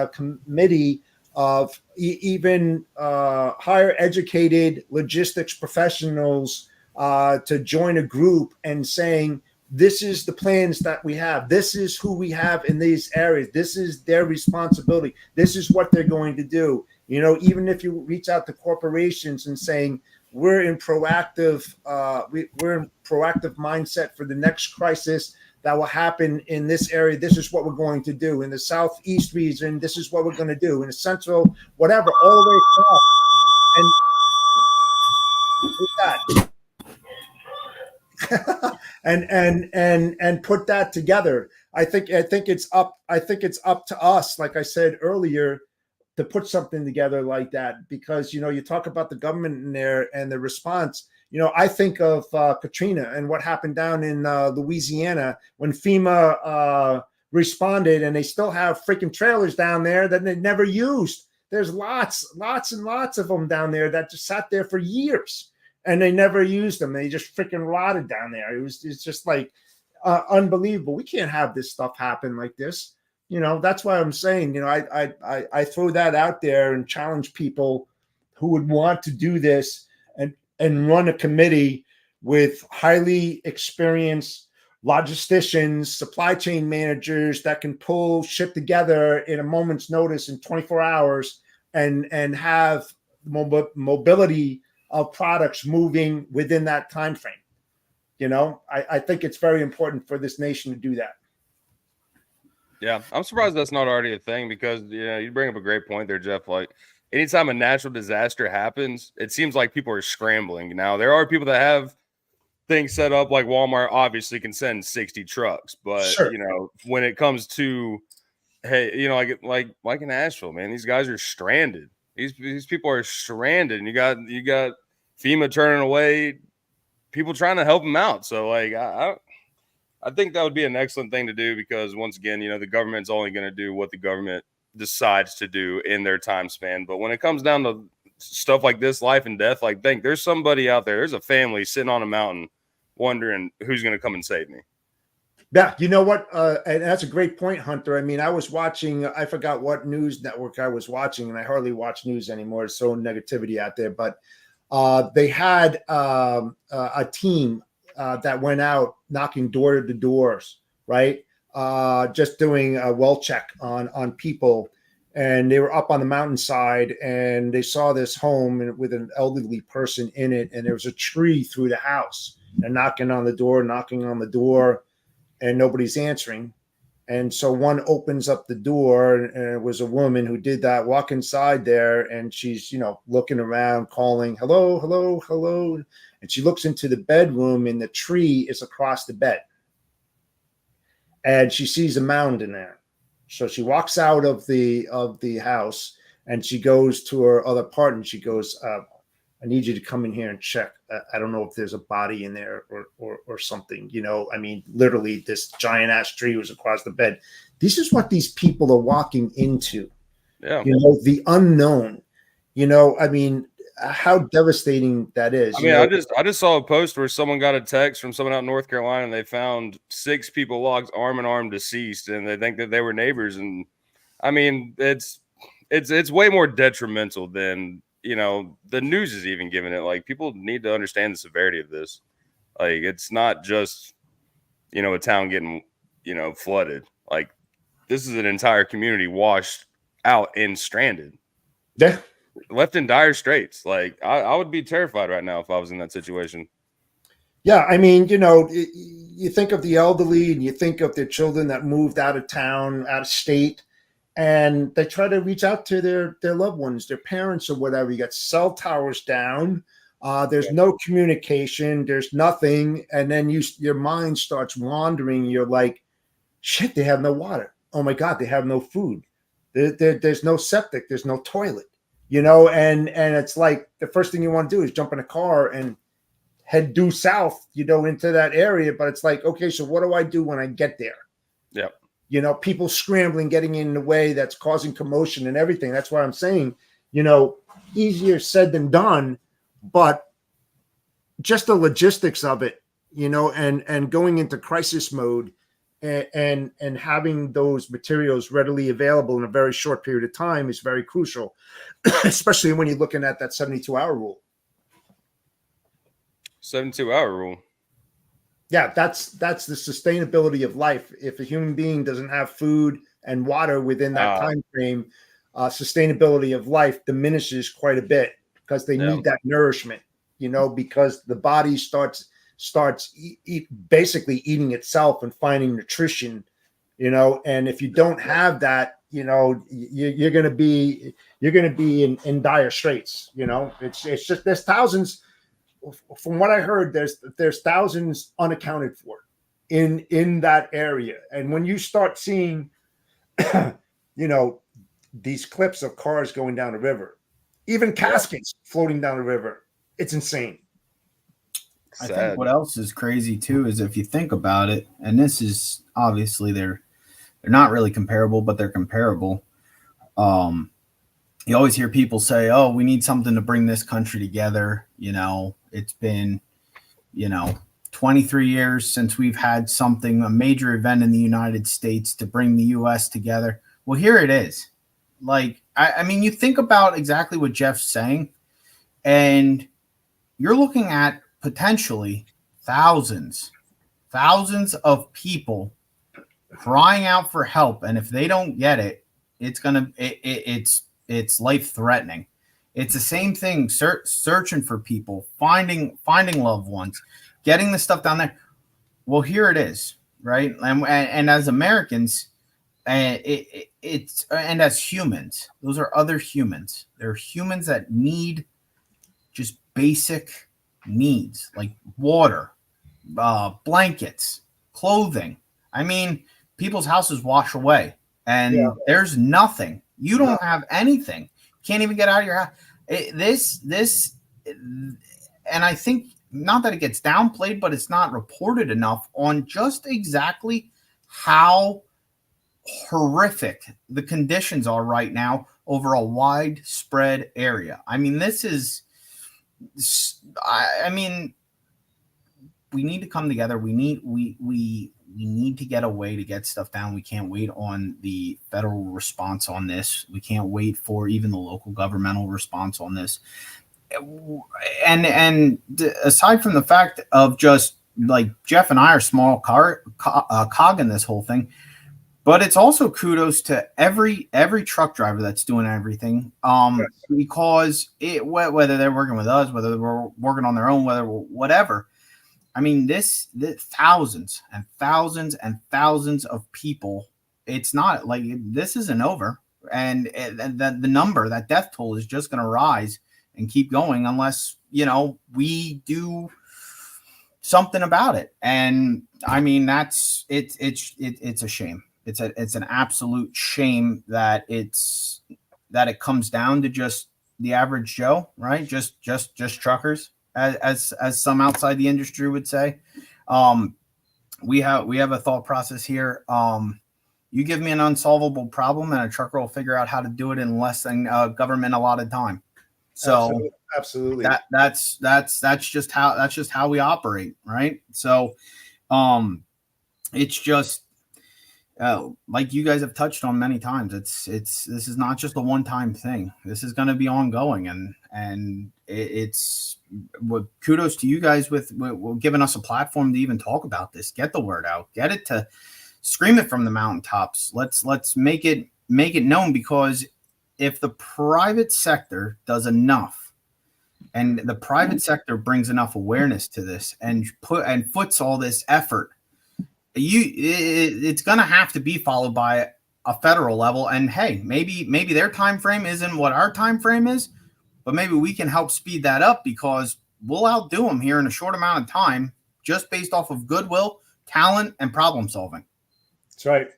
of even higher educated logistics professionals to join a group and saying, this is the plans that we have. This is who we have in these areas. This is their responsibility. This is what they're going to do. Even if you reach out to corporations and saying, we're in proactive mindset for the next crisis that will happen in this area. This is what we're going to do in the Southeast region. This is what we're going to do in the Central, whatever, all the way across. And put that together. I think it's up to us, like I said earlier, to put something together like that, because you talk about the government in there and the response. I think of Katrina and what happened down in Louisiana when FEMA responded, and they still have freaking trailers down there that they never used. There's lots and lots of them down there that just sat there for years and they never used them. They just freaking rotted down there. It's just like unbelievable. We can't have this stuff happen like this. That's why I'm saying, I throw that out there and challenge people who would want to do this and run a committee with highly experienced logisticians, supply chain managers that can pull shit together in a moment's notice in 24 hours and have mobility of products moving within that time frame. I think it's very important for this nation to do that. Yeah, I'm surprised that's not already a thing because you bring up a great point there, Jeff. Like anytime a natural disaster happens, it seems like people are scrambling. Now there are people that have things set up, like Walmart obviously can send 60 trucks, but sure. When it comes to like in Asheville, man, these guys are stranded. These people are stranded, and you got FEMA turning away people trying to help them out. So like I think that would be an excellent thing to do because once again, the government's only going to do what the government decides to do in their time span. But when it comes down to stuff like this, life and death, like think there's somebody out there, there's a family sitting on a mountain wondering who's going to come and save me. Yeah, you know what? And that's a great point, Hunter. I mean, I was watching, I forgot what news network I was watching, and I hardly watch news anymore. There's so negativity out there. But they had a team that went out knocking door to doors, right? Just doing a well check on people. And they were up on the mountainside, and they saw this home with an elderly person in it, and there was a tree through the house. They're knocking on the door, and nobody's answering. And so one opens up the door, and it was a woman who did that, walk inside there, and she's, looking around, calling, hello, hello, hello. And she looks into the bedroom, and the tree is across the bed. And she sees a mound in there. So she walks out of the house, and she goes to her other partner, and she goes, I need you to come in here and check. I don't know if there's a body in there or something, I mean, literally this giant ass tree was across the bed. This is what these people are walking into. Yeah. The unknown, I mean, how devastating that is. I mean, I just saw a post where someone got a text from someone out in North Carolina, and they found 6 people locked arm in arm deceased, and they think that they were neighbors. And I mean, it's way more detrimental than, the news is even giving it. Like, people need to understand the severity of this. Like, it's not just, a town getting, flooded. Like, this is an entire community washed out and stranded. Yeah. Left in dire straits. Like, I would be terrified right now if I was in that situation. Yeah, I mean, you think of the elderly and you think of their children that moved out of town, out of state, and they try to reach out to their loved ones, their parents or whatever. You got cell towers down. There's no communication. There's nothing. And then your mind starts wandering. You're like, shit, they have no water. Oh, my God, they have no food. There's no septic. There's no toilet. And it's like the first thing you want to do is jump in a car and head due south, into that area. But it's like, okay, so what do I do when I get there? Yeah. People scrambling, getting in the way, that's causing commotion and everything. That's why I'm saying, easier said than done, but just the logistics of it, and going into crisis mode and having those materials readily available in a very short period of time is very crucial, especially when you're looking at that 72-hour rule. 72-hour rule. Yeah, that's the sustainability of life. If a human being doesn't have food and water within that time frame, sustainability of life diminishes quite a bit because they need that nourishment, because the body starts basically eating itself and finding nutrition, and if you don't have that, you're going to be in dire straits. It's just, there's thousands. From what I heard, there's thousands unaccounted for in that area. And when you start seeing, these clips of cars going down the river, even caskets floating down the river, it's insane. I think what else is crazy too is if you think about it, and this is obviously they're They're not really comparable, but they're comparable. You always hear people say, "Oh, we need something to bring this country together." It's been, 23 years since we've had a major event in the United States to bring the U.S. together. Well, here it is. Like, I mean, you think about exactly what Jeff's saying, and you're looking at potentially thousands of people crying out for help, and if they don't get it, it's life threatening. It's the same thing, searching for people, finding loved ones, getting the stuff down there. Well, here it is, right? And as Americans, and as humans, those are other humans. They're humans that need just basic needs like water, blankets, clothing. I mean, people's houses wash away, and there's nothing. You don't have anything. Can't even get out of your house. And I think, not that it gets downplayed, but it's not reported enough on just exactly how horrific the conditions are right now over a widespread area. I mean, we need to come together. We need to get a way to get stuff down. We can't wait on the federal response on this. We can't wait for even the local governmental response on this. And aside from the fact of just like Jeff and I are small cog in this whole thing, but it's also kudos to every truck driver that's doing everything. Because whether they're working with us, whether they're working on their own, whatever. I mean, this thousands and thousands and thousands of people. It's not like this isn't over, and the number, that death toll, is just going to rise and keep going unless we do something about it. And I mean, it's a shame. It's an absolute shame that it comes down to just the average Joe, right? Just truckers. As some outside the industry would say. We have a thought process here. You give me an unsolvable problem, and a trucker will figure out how to do it in less than government allotted time. So absolutely. That's just how we operate, right? So it's just like you guys have touched on many times. This is not just a one-time thing. This is going to be ongoing, and it's kudos to you guys with giving us a platform to even talk about this. Get the word out. Get it to scream it from the mountaintops. Let's make it known, because if the private sector does enough, and the private sector brings enough awareness to this and puts all this effort, it's going to have to be followed by a federal level. And hey, maybe their time frame isn't what our time frame is, but maybe we can help speed that up, because we'll outdo them here in a short amount of time, just based off of goodwill, talent, and problem solving. That's right.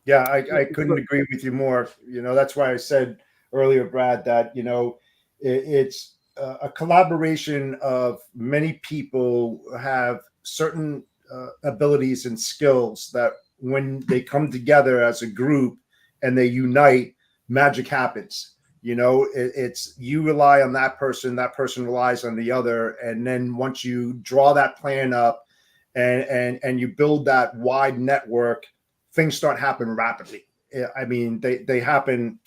Yeah, I couldn't agree with you more. That's why I said earlier, Brad, that it's a collaboration of many people who have certain abilities and skills that, when they come together as a group and they unite, magic happens. It's you rely on that person relies on the other, and then once you draw that plan up and you build that wide network, things start happening rapidly. I mean, they happen.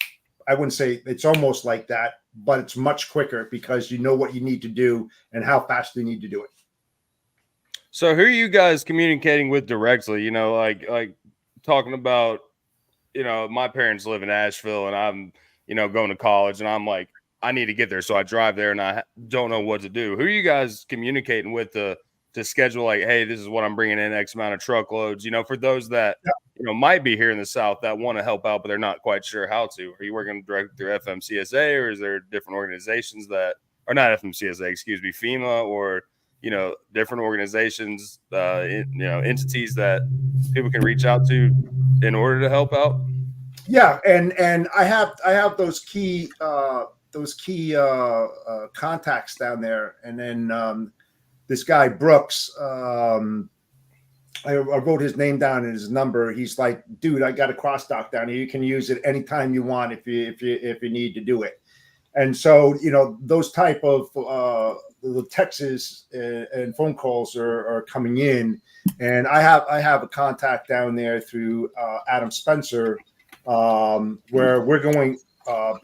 I wouldn't say it's almost like that, but it's much quicker, because you know what you need to do and how fast you need to do it. So who are you guys communicating with directly? Like talking about, my parents live in Asheville, and I'm, going to college, and I'm like, I need to get there. So I drive there, and I don't know what to do. Who are you guys communicating with to schedule, like, hey, this is what I'm bringing in, X amount of truckloads, for those that, might be here in the South that want to help out, but they're not quite sure how to? Are you working directly through FMCSA, or is there different organizations that are not FMCSA, excuse me, FEMA, or, different organizations, entities that people can reach out to in order to help out? Yeah, and I have those key contacts down there, and then this guy Brooks, I wrote his name down and his number. He's like, dude, I got a cross dock down here. You can use it anytime you want if you need to do it. And so, those type of the texts and phone calls are coming in, and I have a contact down there through Adam Spencer, where we're going.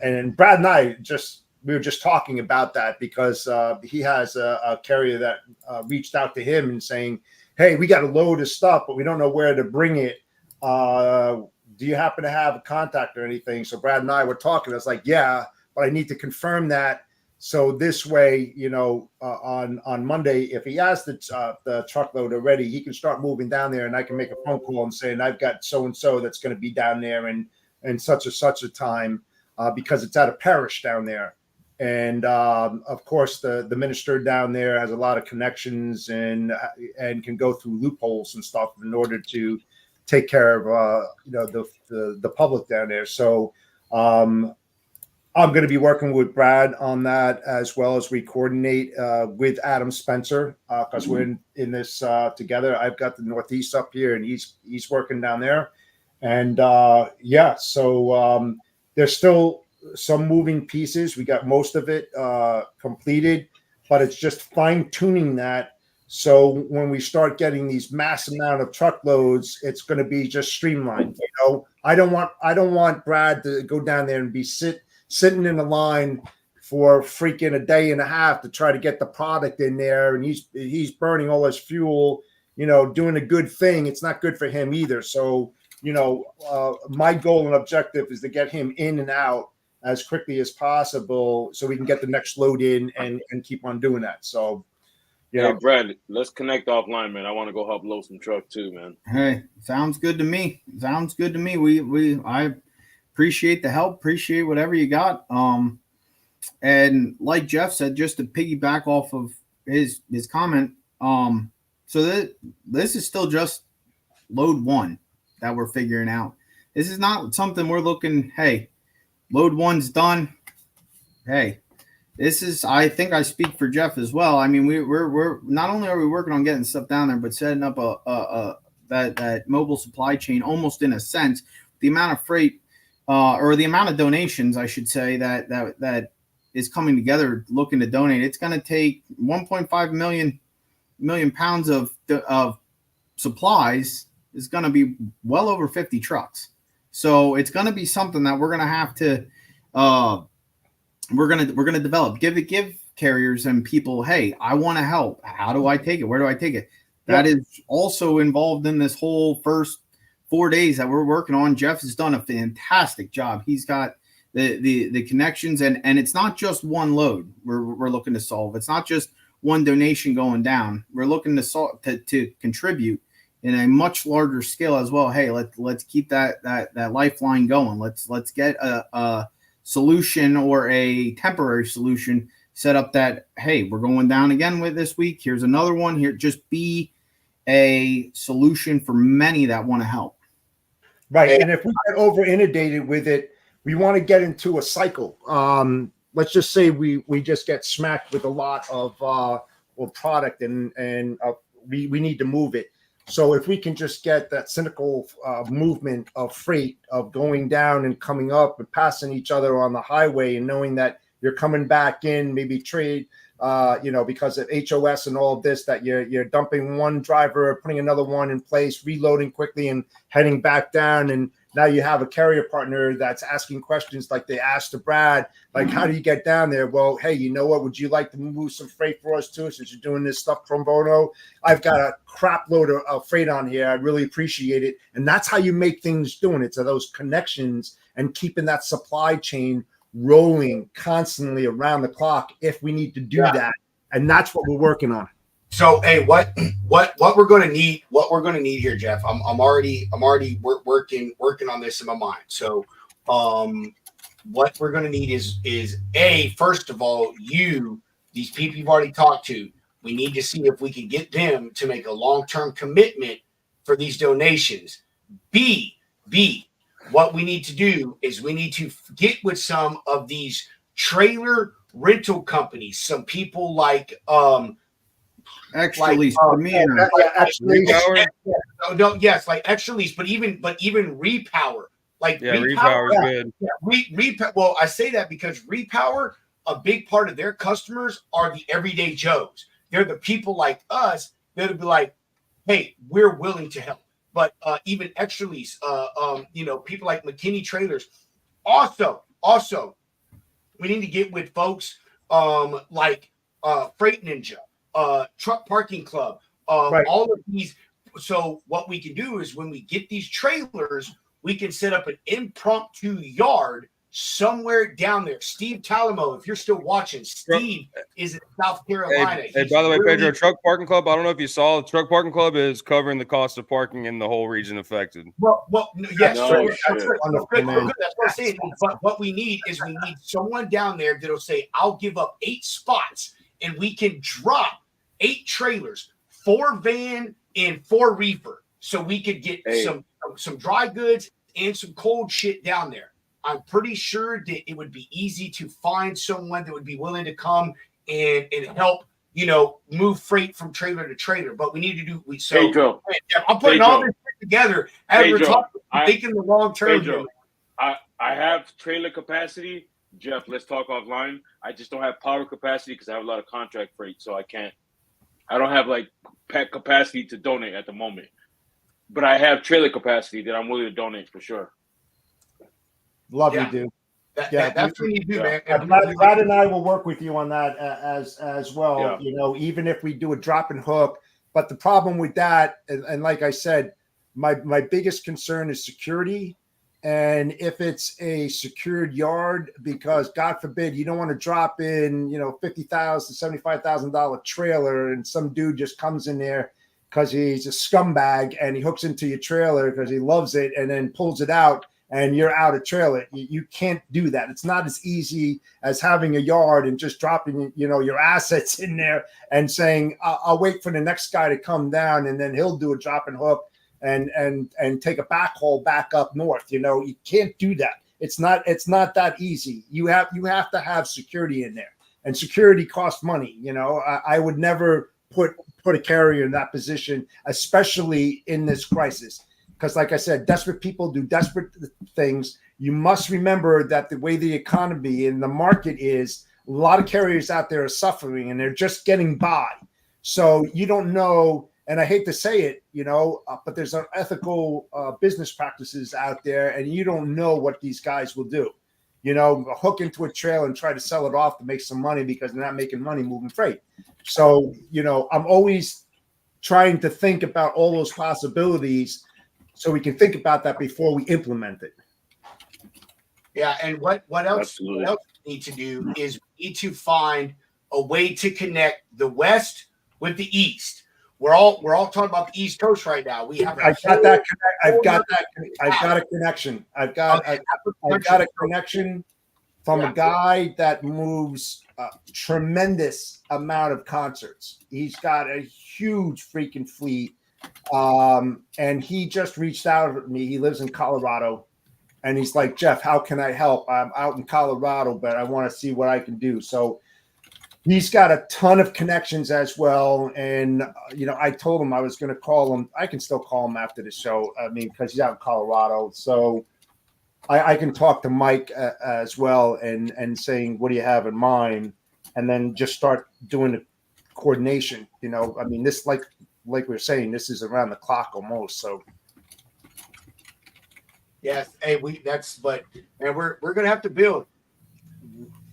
And Brad and I we were just talking about that because he has a carrier that reached out to him and saying, hey, we got a load of stuff, but we don't know where to bring it. Do you happen to have a contact or anything? So Brad and I were talking. I was like, yeah, but I need to confirm that. So this way, on Monday, if he has the truckload already, he can start moving down there, and I can make a phone call and say, I've got so-and-so that's going to be down there and such a time, because it's at a parish down there. And of course, the minister down there has a lot of connections and can go through loopholes and stuff in order to take care of the public down there. So I'm going to be working with Brad on that, as well as we coordinate with Adam Spencer, because we're in this together. I've got the Northeast up here, and he's working down there. And so there's still some moving pieces. We got most of it completed, but it's just fine tuning that. So when we start getting these mass amount of truckloads, it's going to be just streamlined. I don't want Brad to go down there and be sitting in a line for freaking a day and a half to try to get the product in there, and he's burning all his fuel, doing a good thing. It's not good for him either. So my goal and objective is to get him in and out as quickly as possible so we can get the next load in and keep on doing that. So Hey, Brad, let's connect offline, man. I want to go help load some truck too, man. Hey, sounds good to me. I appreciate the help, appreciate whatever you got. And like Jeff said, just to piggyback off of his comment, so this is still just load one that we're figuring out. This is not something we're looking, hey, load one's done. Hey, this is, I think I speak for Jeff as well. I mean, we're not only are we working on getting stuff down there, but setting up that mobile supply chain, almost in a sense, the amount of freight or the amount of donations, I should say, that is coming together looking to donate. It's going to take 1.5 million pounds of supplies. Is going to be well over 50 trucks. So it's going to be something that we're going to have to we're going to develop. Give carriers and people, hey, I want to help. How do I take it? Where do I take it? That is also involved in this whole first 4 days that we're working on. Jeff has done a fantastic job. He's got the connections, and it's not just one load we're looking to solve. It's not just one donation going down. We're looking to contribute in a much larger scale as well. Hey, let's keep that lifeline going. Let's get a solution or a temporary solution set up that, hey, we're going down again with this week. Here's another one here. Just be a solution for many that want to help. Right. And if we get over inundated with it, we want to get into a cycle. Let's just say we just get smacked with a lot of product and we need to move it. So if we can just get that cynical movement of freight of going down and coming up and passing each other on the highway and knowing that you're coming back in, maybe trade, because of HOS and all of this, that you're dumping one driver, putting another one in place, reloading quickly and heading back down. And now you have a carrier partner that's asking questions like they asked to Brad, like, how do you get down there? Well, hey, you know what? Would you like to move some freight for us too, since you're doing this stuff pro bono? I've got a crap load of freight on here. I really appreciate it. And that's how you make things doing it. So those connections and keeping that supply chain rolling constantly around the clock if we need to do that. And that's what we're working on. So, hey, what we're going to need here, Jeff. I'm already working on this in my mind. So, what we're going to need is first of all, these people you've already talked to, we need to see if we can get them to make a long-term commitment for these donations. B, what we need to do is we need to get with some of these trailer rental companies, some people like Extra Like, lease. Put me in. Repower? Yes, like extra lease, but even repower. Like Yeah, repower is good. Well, I say that because repower, a big part of their customers are the everyday Joes. They're the people like us that'll be like, hey, we're willing to help. But even extra lease, people like McKinney Trailers. Also, we need to get with folks like Freight Ninja, Truck Parking Club, Right. all of these. So what we can do is when we get these trailers, we can set up an impromptu yard somewhere down there. Steve Talamo, if you're still watching, Steve is in South Carolina. Hey, by the way, Pedro, Truck Parking Club, I don't know if you saw, the Truck Parking Club is covering the cost of parking in the whole region affected. Yes, No so shit. good. That's what I'm saying. But what we need is someone down there that'll say, I'll give up 8 spots and we can drop 8 trailers, 4 van and 4 reefer. So we could get some dry goods and some cold shit down there. I'm pretty sure that it would be easy to find someone that would be willing to come and help, move freight from trailer to trailer. But we need to do Pedro, I'm putting all this shit together as we're talking, thinking the long term. Pedro, I have trailer capacity. Jeff, let's talk offline. I just don't have power capacity because I have a lot of contract freight, so I don't have like pack capacity to donate at the moment. But I have trailer capacity that I'm willing to donate for sure. Love you, dude. That's what you do, man. Brad and I will work with you on that as well. Yeah. Even if we do a drop and hook. But the problem with that, and like I said, my biggest concern is security. And if it's a secured yard, because God forbid you don't want to drop in, $50,000, $75,000 trailer, and some dude just comes in there because he's a scumbag and he hooks into your trailer because he loves it and then pulls it out. And you're out of trailer. You can't do that. It's not as easy as having a yard and just dropping, your assets in there and saying, I'll wait for the next guy to come down and then he'll do a drop and hook and take a backhaul back up north. You can't do that. It's not that easy. You have to have security in there, and security costs money. I would never put a carrier in that position, especially in this crisis. Because like I said, desperate people do desperate things. You must remember that the way the economy and the market is, a lot of carriers out there are suffering and they're just getting by. So you don't know, and I hate to say it, but there's unethical business practices out there, and you don't know what these guys will do. Hook into a trailer and try to sell it off to make some money because they're not making money moving freight. So, I'm always trying to think about all those possibilities, so we can think about that before we implement it. Yeah, and what else? Absolutely. What else we need to do is we need to find a way to connect the West with the East. We're all talking about the East Coast right now. We have. I've got a connection. I've got a connection from a guy that moves a tremendous amount of concerts. He's got a huge freaking fleet. And he just reached out to me. He lives in Colorado, and he's like, Jeff, how can I help? I'm out in Colorado, but I want to see what I can do. So he's got a ton of connections as well. And, I told him I was going to call him. I can still call him after the show. Because he's out in Colorado. So I can talk to Mike as well and saying, what do you have in mind? And then just start doing the coordination. This like we were saying, this is around the clock almost. So yes, hey, we're gonna have to build.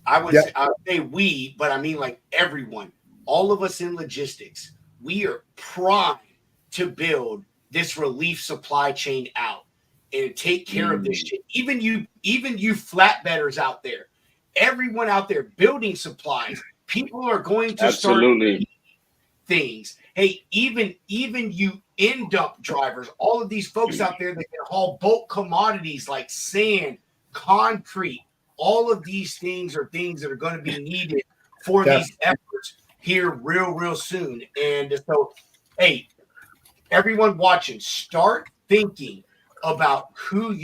I would say we, but I mean like everyone, all of us in logistics, we are primed to build this relief supply chain out and take care of this shit. Even you flatbedders out there, everyone out there building supplies, people are going to start things. Hey, even you end-up drivers, all of these folks out there that can haul bulk commodities like sand, concrete, all of these things are things that are going to be needed for these efforts here real soon. And so, hey, everyone watching, start thinking about who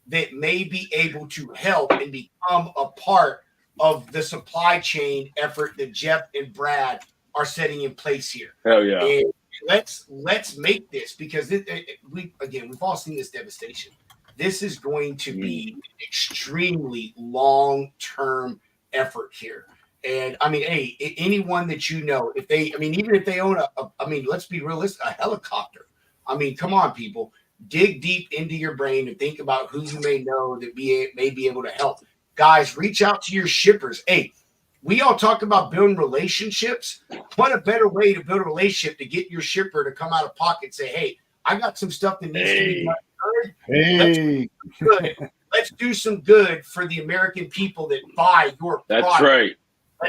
that may be able to help and become a part of the supply chain effort that Jeff and Brad are setting in place here. Hell yeah. And let's make this, because we've all seen this devastation. This is going to be an extremely long-term effort here. And I mean, hey, anyone that you know, even if they own let's be realistic, a helicopter. I mean, come on, people, dig deep into your brain and think about who you may know that may be able to help. Guys, reach out to your shippers. Hey, we all talk about building relationships. What a better way to build a relationship to get your shipper to come out of pocket and say, hey, I got some stuff that needs to be done. Hey, let's do some good for the American people that buy your product. That's right.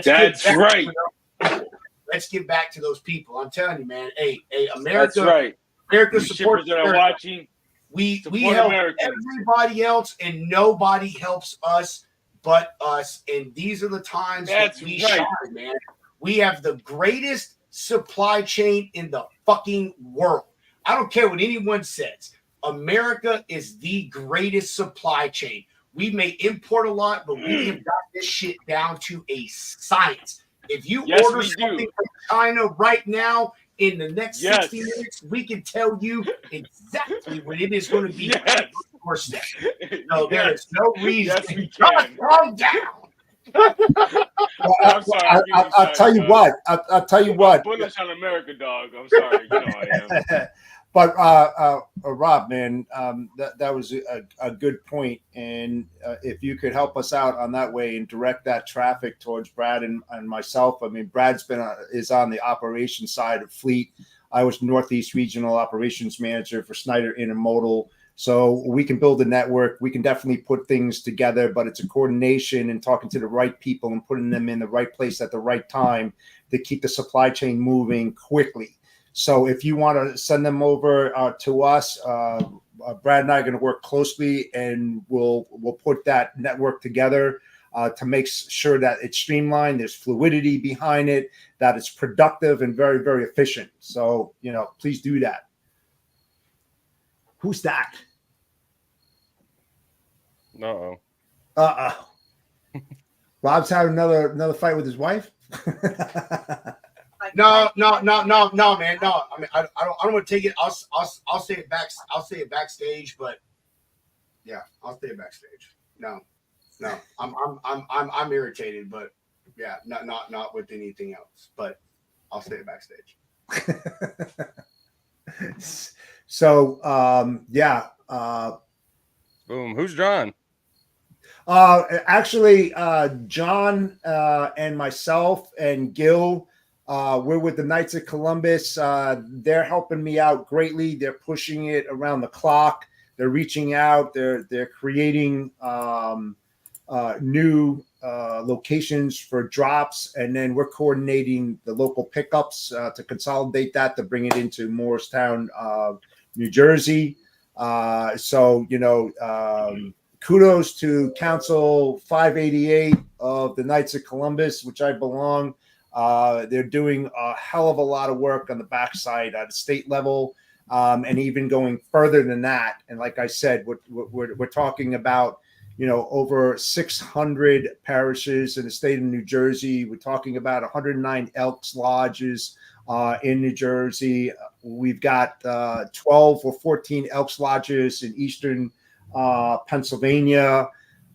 That's right. Let's give back to those people. I'm telling you, man. Hey, America. That's right. America You supports shippers that are watching. We support help Americans. everybody else, and nobody helps us but us. And these are the times That's that we right. shine, man. We have the greatest supply chain in the fucking world. I don't care what anyone says. America is the greatest supply chain. We may import a lot, but we have got this shit down to a science. If you order something from China right now, in the next 60 minutes, we can tell you exactly when it is going to be on your doorstep. No, there is no reason. Yes, we just can. calm down. I'll tell you what. I'll tell you what. Bullish on America, dog. I'm sorry. You know I am. But Rob, man, that was a good point. And if you could help us out on that way and direct that traffic towards Brad and myself. I mean, Brad's is on the operations side of fleet. I was Northeast Regional Operations Manager for Snyder Intermodal. So we can build a network. We can definitely put things together, but it's a coordination and talking to the right people and putting them in the right place at the right time to keep the supply chain moving quickly. So if you want to send them over to us, Brad and I are going to work closely, and we'll put that network together to make sure that it's streamlined, there's fluidity behind it, that it's productive and very, very efficient. So, please do that. Who's that? Uh-oh. Rob's had another fight with his wife? No, man. No. I mean, I don't want to take it. I'll say it back. I'll say it backstage, but yeah, I'll say it backstage. No. I'm irritated, but yeah, not with anything else. But I'll say it backstage. So Boom. Who's John? Actually, John and myself and Gil. We're with the Knights of Columbus. They're helping me out greatly. They're pushing it around the clock. They're reaching out. They're creating new locations for drops, and then we're coordinating the local pickups to consolidate that to bring it into Morristown, New Jersey. Kudos to Council 588 of the Knights of Columbus, which I belong. They're doing a hell of a lot of work on the backside at a state level, and even going further than that. And like I said, we're talking about, over 600 parishes in the state of New Jersey. We're talking about 109 Elks Lodges in New Jersey. We've got 12 or 14 Elks Lodges in eastern Pennsylvania.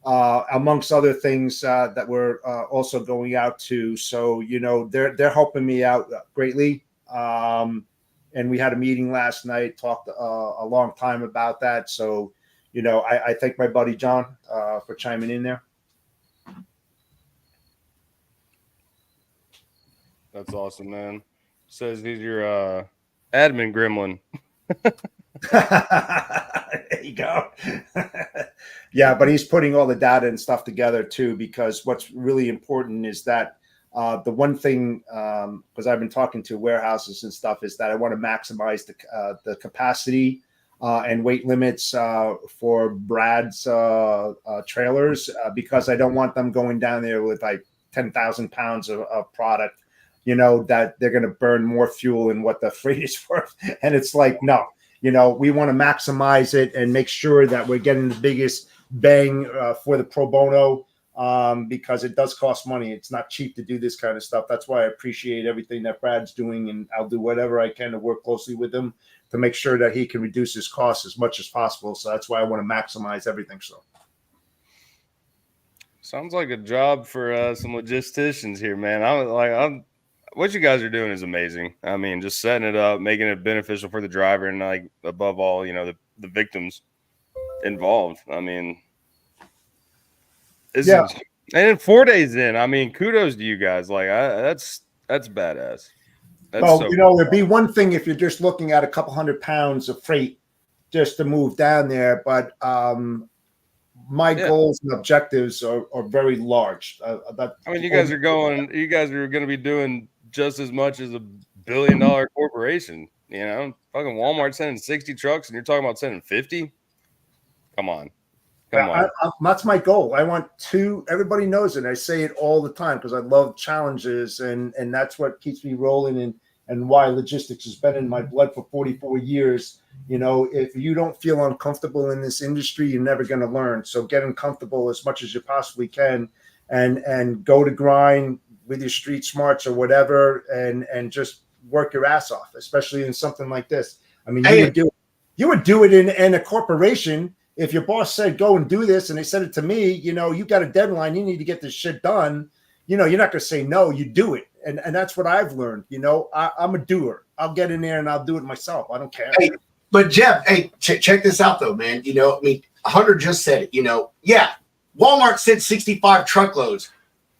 Amongst other things that we're also going out to. So, they're helping me out greatly. And we had a meeting last night, talked a long time about that. So, I thank my buddy John for chiming in there. That's awesome, man. Says he's your admin gremlin. There you go. Yeah, but he's putting all the data and stuff together too, because what's really important is that the one thing, because I've been talking to warehouses and stuff, is that I want to maximize the capacity and weight limits for Brad's trailers, because I don't want them going down there with like 10,000 pounds of product, that they're going to burn more fuel than what the freight is worth. And it's like, no. We want to maximize it and make sure that we're getting the biggest bang for the pro bono because it does cost money. It's not cheap to do this kind of stuff. That's why I appreciate everything that Brad's doing, and I'll do whatever I can to work closely with him to make sure that he can reduce his costs as much as possible. So that's why I want to maximize everything. So sounds like a job for some logisticians here, man. What you guys are doing is amazing. I mean, just setting it up, making it beneficial for the driver, and like above all, you know, the victims involved. I mean, and then 4 days in, I mean, kudos to you guys. Like, that's badass. Well, you know, it'd be one thing if you're just looking at a couple 100 pounds of freight just to move down there, but my goals and objectives are very large. I mean, you guys are going to be doing just as much as a $1 billion corporation. You know, fucking Walmart sending 60 trucks, and you're talking about sending 50. Come on. That's my goal. I want to. Everybody knows it. I say it all the time because I love challenges, and that's what keeps me rolling, and why logistics has been in my blood for 44 years. You know, if you don't feel uncomfortable in this industry, you're never going to learn. So get uncomfortable as much as you possibly can, and go to grind with your street smarts or whatever, and just work your ass off, especially in something like this. I mean, you would do it in a corporation. If your boss said, go and do this, and they said it to me, you know, you got a deadline, you need to get this shit done. You know, you're not going to say no, you do it. And that's what I've learned. You know, I'm a doer. I'll get in there and I'll do it myself. I don't care. Hey, but Jeff, check this out though, man. You know, I mean, Hunter just said it, you know, yeah, Walmart sent 65 truckloads.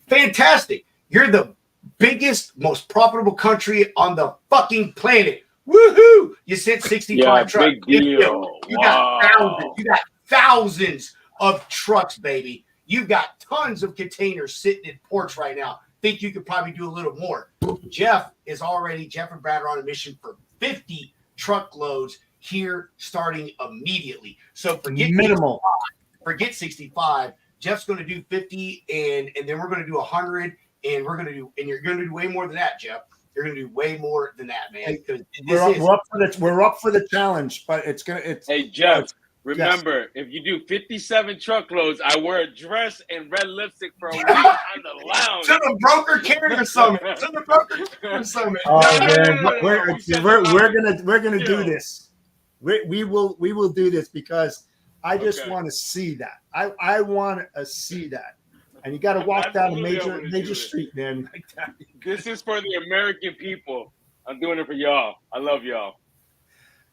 Fantastic. You're the biggest, most profitable country on the fucking planet. Woohoo! You sent 65 trucks. Big deal. You got thousands of trucks, baby. You've got tons of containers sitting in ports right now. Think you could probably do a little more. Jeff and Brad are on a mission for 50 truckloads here starting immediately. So forget 65. Jeff's going to do 50, and then we're going to do 100, and you're going to do way more than that, Jeff. You're going to do way more than that, man. We're up for the challenge, but Hey, Jeff, remember, if you do 57 truckloads, I wear a dress and red lipstick for a week on the lounge. To the broker carrier summit. Oh man, we're gonna do this. We will do this because I just want to see that. I want to see that. And you got to walk down a major street, man. This is for the American people. I'm doing it for y'all. I love y'all.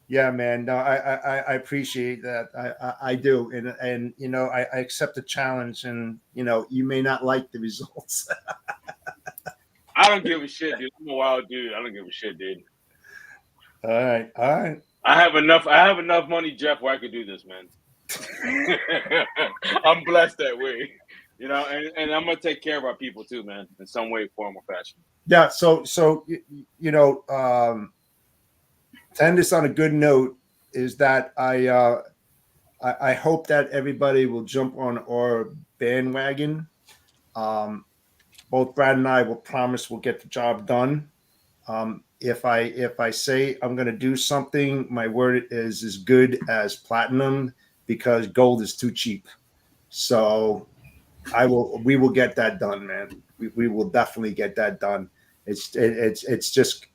Yeah, man. No, I appreciate that. I do, and you know, I accept the challenge, and you know, you may not like the results. I don't give a shit, dude. I'm a wild dude. I don't give a shit, dude. All right. I have enough money, Jeff, where I could do this, man. I'm blessed that way. You know, and I'm gonna take care of our people too, man, in some way, form, or fashion. Yeah. So you know, to end this on a good note is that I hope that everybody will jump on our bandwagon. Both Brad and I will promise we'll get the job done. If I say I'm going to do something, my word is as good as platinum because gold is too cheap. So we will get that done, man. We will definitely get that done. It's just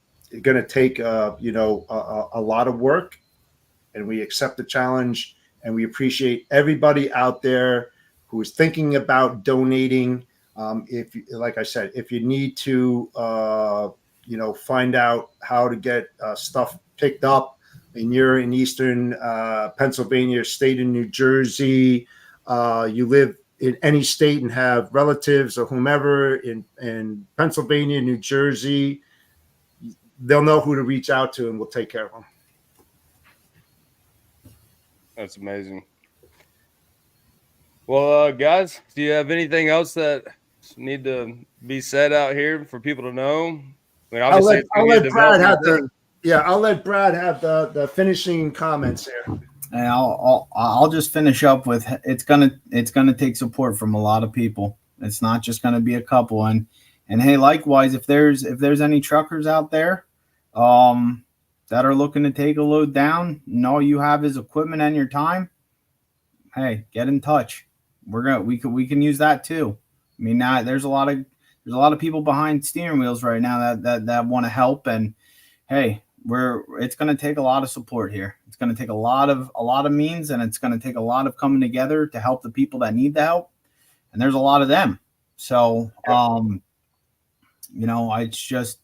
going to take a lot of work, and we accept the challenge, and we appreciate everybody out there who is thinking about donating. If, like I said, if you need to, find out how to get stuff picked up, and you're in Eastern Pennsylvania, state in New Jersey, you live in any state and have relatives or whomever in Pennsylvania, New Jersey, they'll know who to reach out to, and we'll take care of them. That's amazing. Well, guys, do you have anything else that need to be said out here for people to know? I mean, I'll let Brad have the finishing comments here. And I'll just finish up with it's gonna take support from a lot of people. It's not just gonna be a couple. And hey, likewise, if there's any truckers out there that are looking to take a load down, and all you have is equipment and your time, hey, get in touch. we can use that too. I mean, now there's a lot of people behind steering wheels right now that want to help, and hey, it's going to take a lot of support here. It's going to take a lot of means, and it's going to take a lot of coming together to help the people that need the help. And there's a lot of them. So, it's just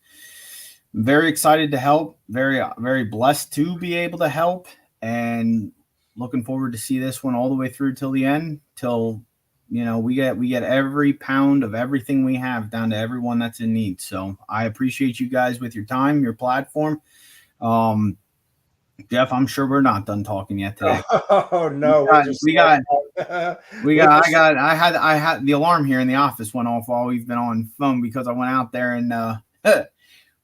very excited to help, very, very blessed to be able to help, and looking forward to see this one all the way through till the end, till, we get every pound of everything we have down to everyone that's in need. So I appreciate you guys with your time, your platform. Jeff, I'm sure we're not done talking yet today. Oh no, I had the alarm here in the office went off while we've been on phone because I went out there and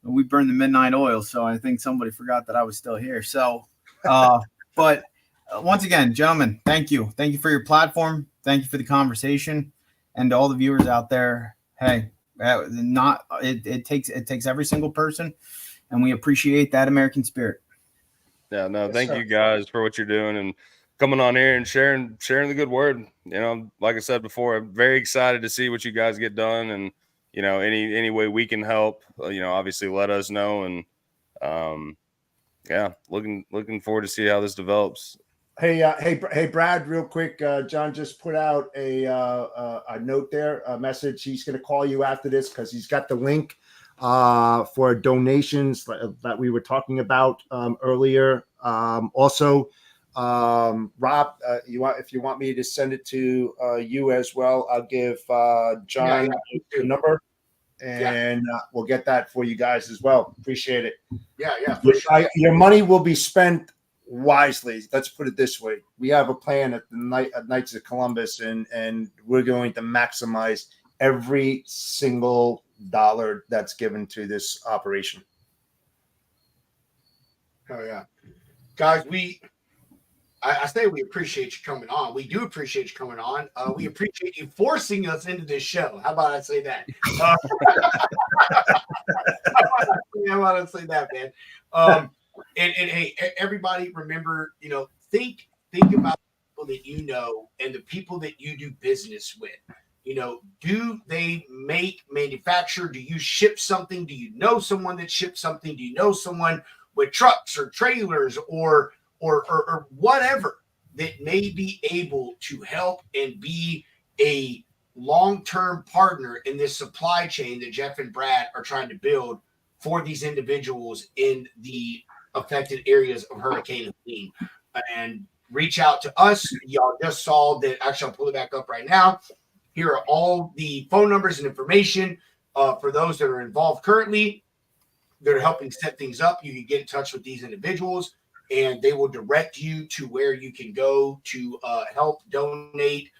we burned the midnight oil. So I think somebody forgot that I was still here. So, but once again, gentlemen, thank you for your platform. Thank you for the conversation, and to all the viewers out there. Hey, it takes every single person, and we appreciate that American spirit. Yeah, no, thank you guys for what you're doing and coming on here and sharing the good word. Like I said before, I'm very excited to see what you guys get done, and any way we can help, obviously let us know. And looking forward to see how this develops. Hey, Brad, real quick. John just put out a note there, a message. He's going to call you after this because he's got the link for donations that we were talking about earlier. Also, Rob, if you want me to send it to you as well, I'll give John the number, and we'll get that for you guys as well. Appreciate it. Yeah. Your money will be spent wisely. Let's put it this way. We have a plan at Knights of Columbus, and we're going to maximize every single dollar that's given to this operation. Oh yeah, guys, I say we appreciate you coming on. We do appreciate you coming on. We appreciate you forcing us into this show. How about I say that? How about I say that, man? And hey, everybody, remember, think about people that you know and the people that you do business with. Do they manufacture? Do you ship something? Do you know someone that ships something? Do you know someone with trucks or trailers or whatever that may be able to help and be a long-term partner in this supply chain that Jeff and Brad are trying to build for these individuals in the affected areas of Hurricane Helene? And reach out to us. Y'all just saw that. Actually, I'll pull it back up right now. Here are all the phone numbers and information for those that are involved currently. They're helping set things up. You can get in touch with these individuals, and they will direct you to where you can go to help, donate,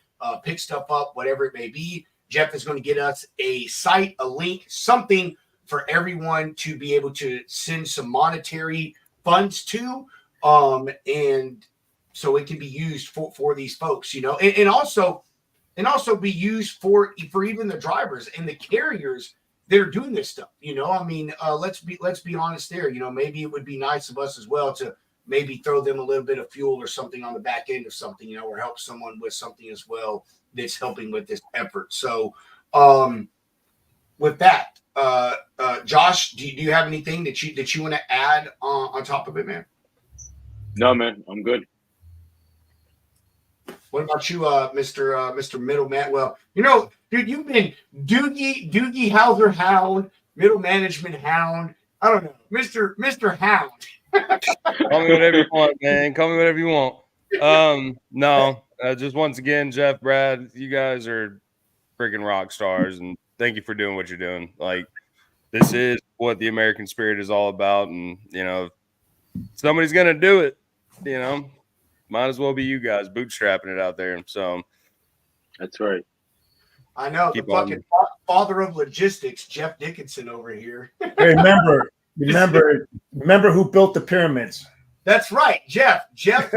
pick stuff up, whatever it may be. Jeff is going to get us a site, a link, something for everyone to be able to send some monetary funds to, and so it can be used for these folks, and also be used for even the drivers and the carriers that are doing this stuff. Let's be honest there. Maybe it would be nice of us as well to maybe throw them a little bit of fuel or something on the back end of something, or help someone with something as well that's helping with this effort. So with that, Josh, do you have anything that you want to add on top of it, man? No, man, I'm good. What about you, Mr. Middleman? Well, dude, you've been Doogie Howser Hound, middle management hound. I don't know, Mr. Hound. Call me whatever you want, man. Call me whatever you want. No, just once again, Jeff, Brad, you guys are freaking rock stars, and thank you for doing what you're doing. Like, this is what the American spirit is all about, and somebody's gonna do it. Might as well be you guys bootstrapping it out there. So that's right. I know, the fucking father of logistics, Jeff Dickinson over here. Hey, remember who built the pyramids? That's right, Jeff. Jeff,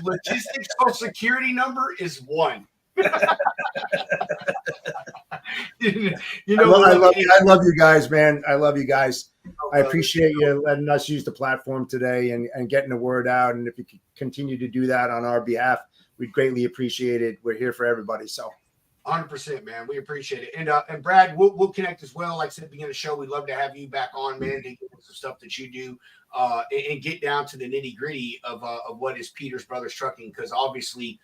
logistics Social Security number is 1. I love you guys, man. I love you guys. I appreciate you letting us use the platform today and getting the word out. And if you could continue to do that on our behalf, we'd greatly appreciate it. We're here for everybody. So 100%, man. We appreciate it. And Brad, we'll connect as well. Like I said at the beginning of the show, we'd love to have you back on, man, to get some stuff that you do and get down to the nitty gritty of what is Peters Brothers Trucking, because obviously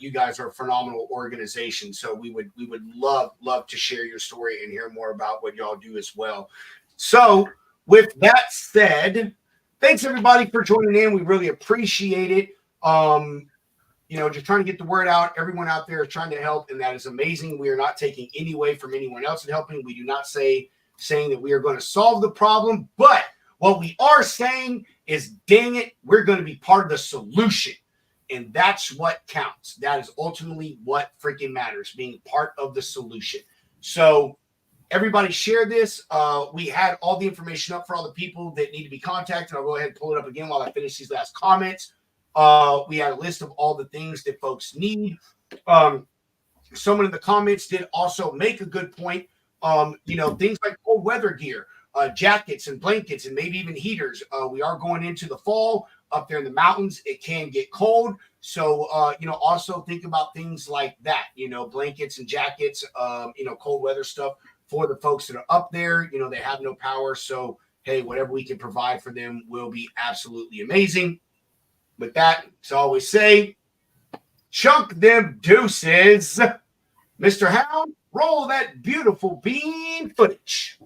you guys are a phenomenal organization. So we would love to share your story and hear more about what y'all do as well. So with that said, thanks everybody for joining in. We really appreciate it. Just trying to get the word out. Everyone out there is trying to help, and that is amazing. We are not taking any way from anyone else in helping. We do not saying that we are going to solve the problem, but what we are saying is, dang it, we're going to be part of the solution, and that's what counts. That is ultimately what freaking matters, being part of the solution. So everybody share this. We had all the information up for all the people that need to be contacted. I'll go ahead and pull it up again while I finish these last comments. We had a list of all the things that folks need. Someone in the comments did also make a good point. Things like cold weather gear, jackets and blankets, and maybe even heaters. We are going into the fall up there in the mountains. It can get cold. So, also think about things like that, blankets and jackets, cold weather stuff for the folks that are up there. They have no power. So, hey, whatever we can provide for them will be absolutely amazing. With that, as I always say, chunk them deuces. Mr. Hound, roll that beautiful bean footage.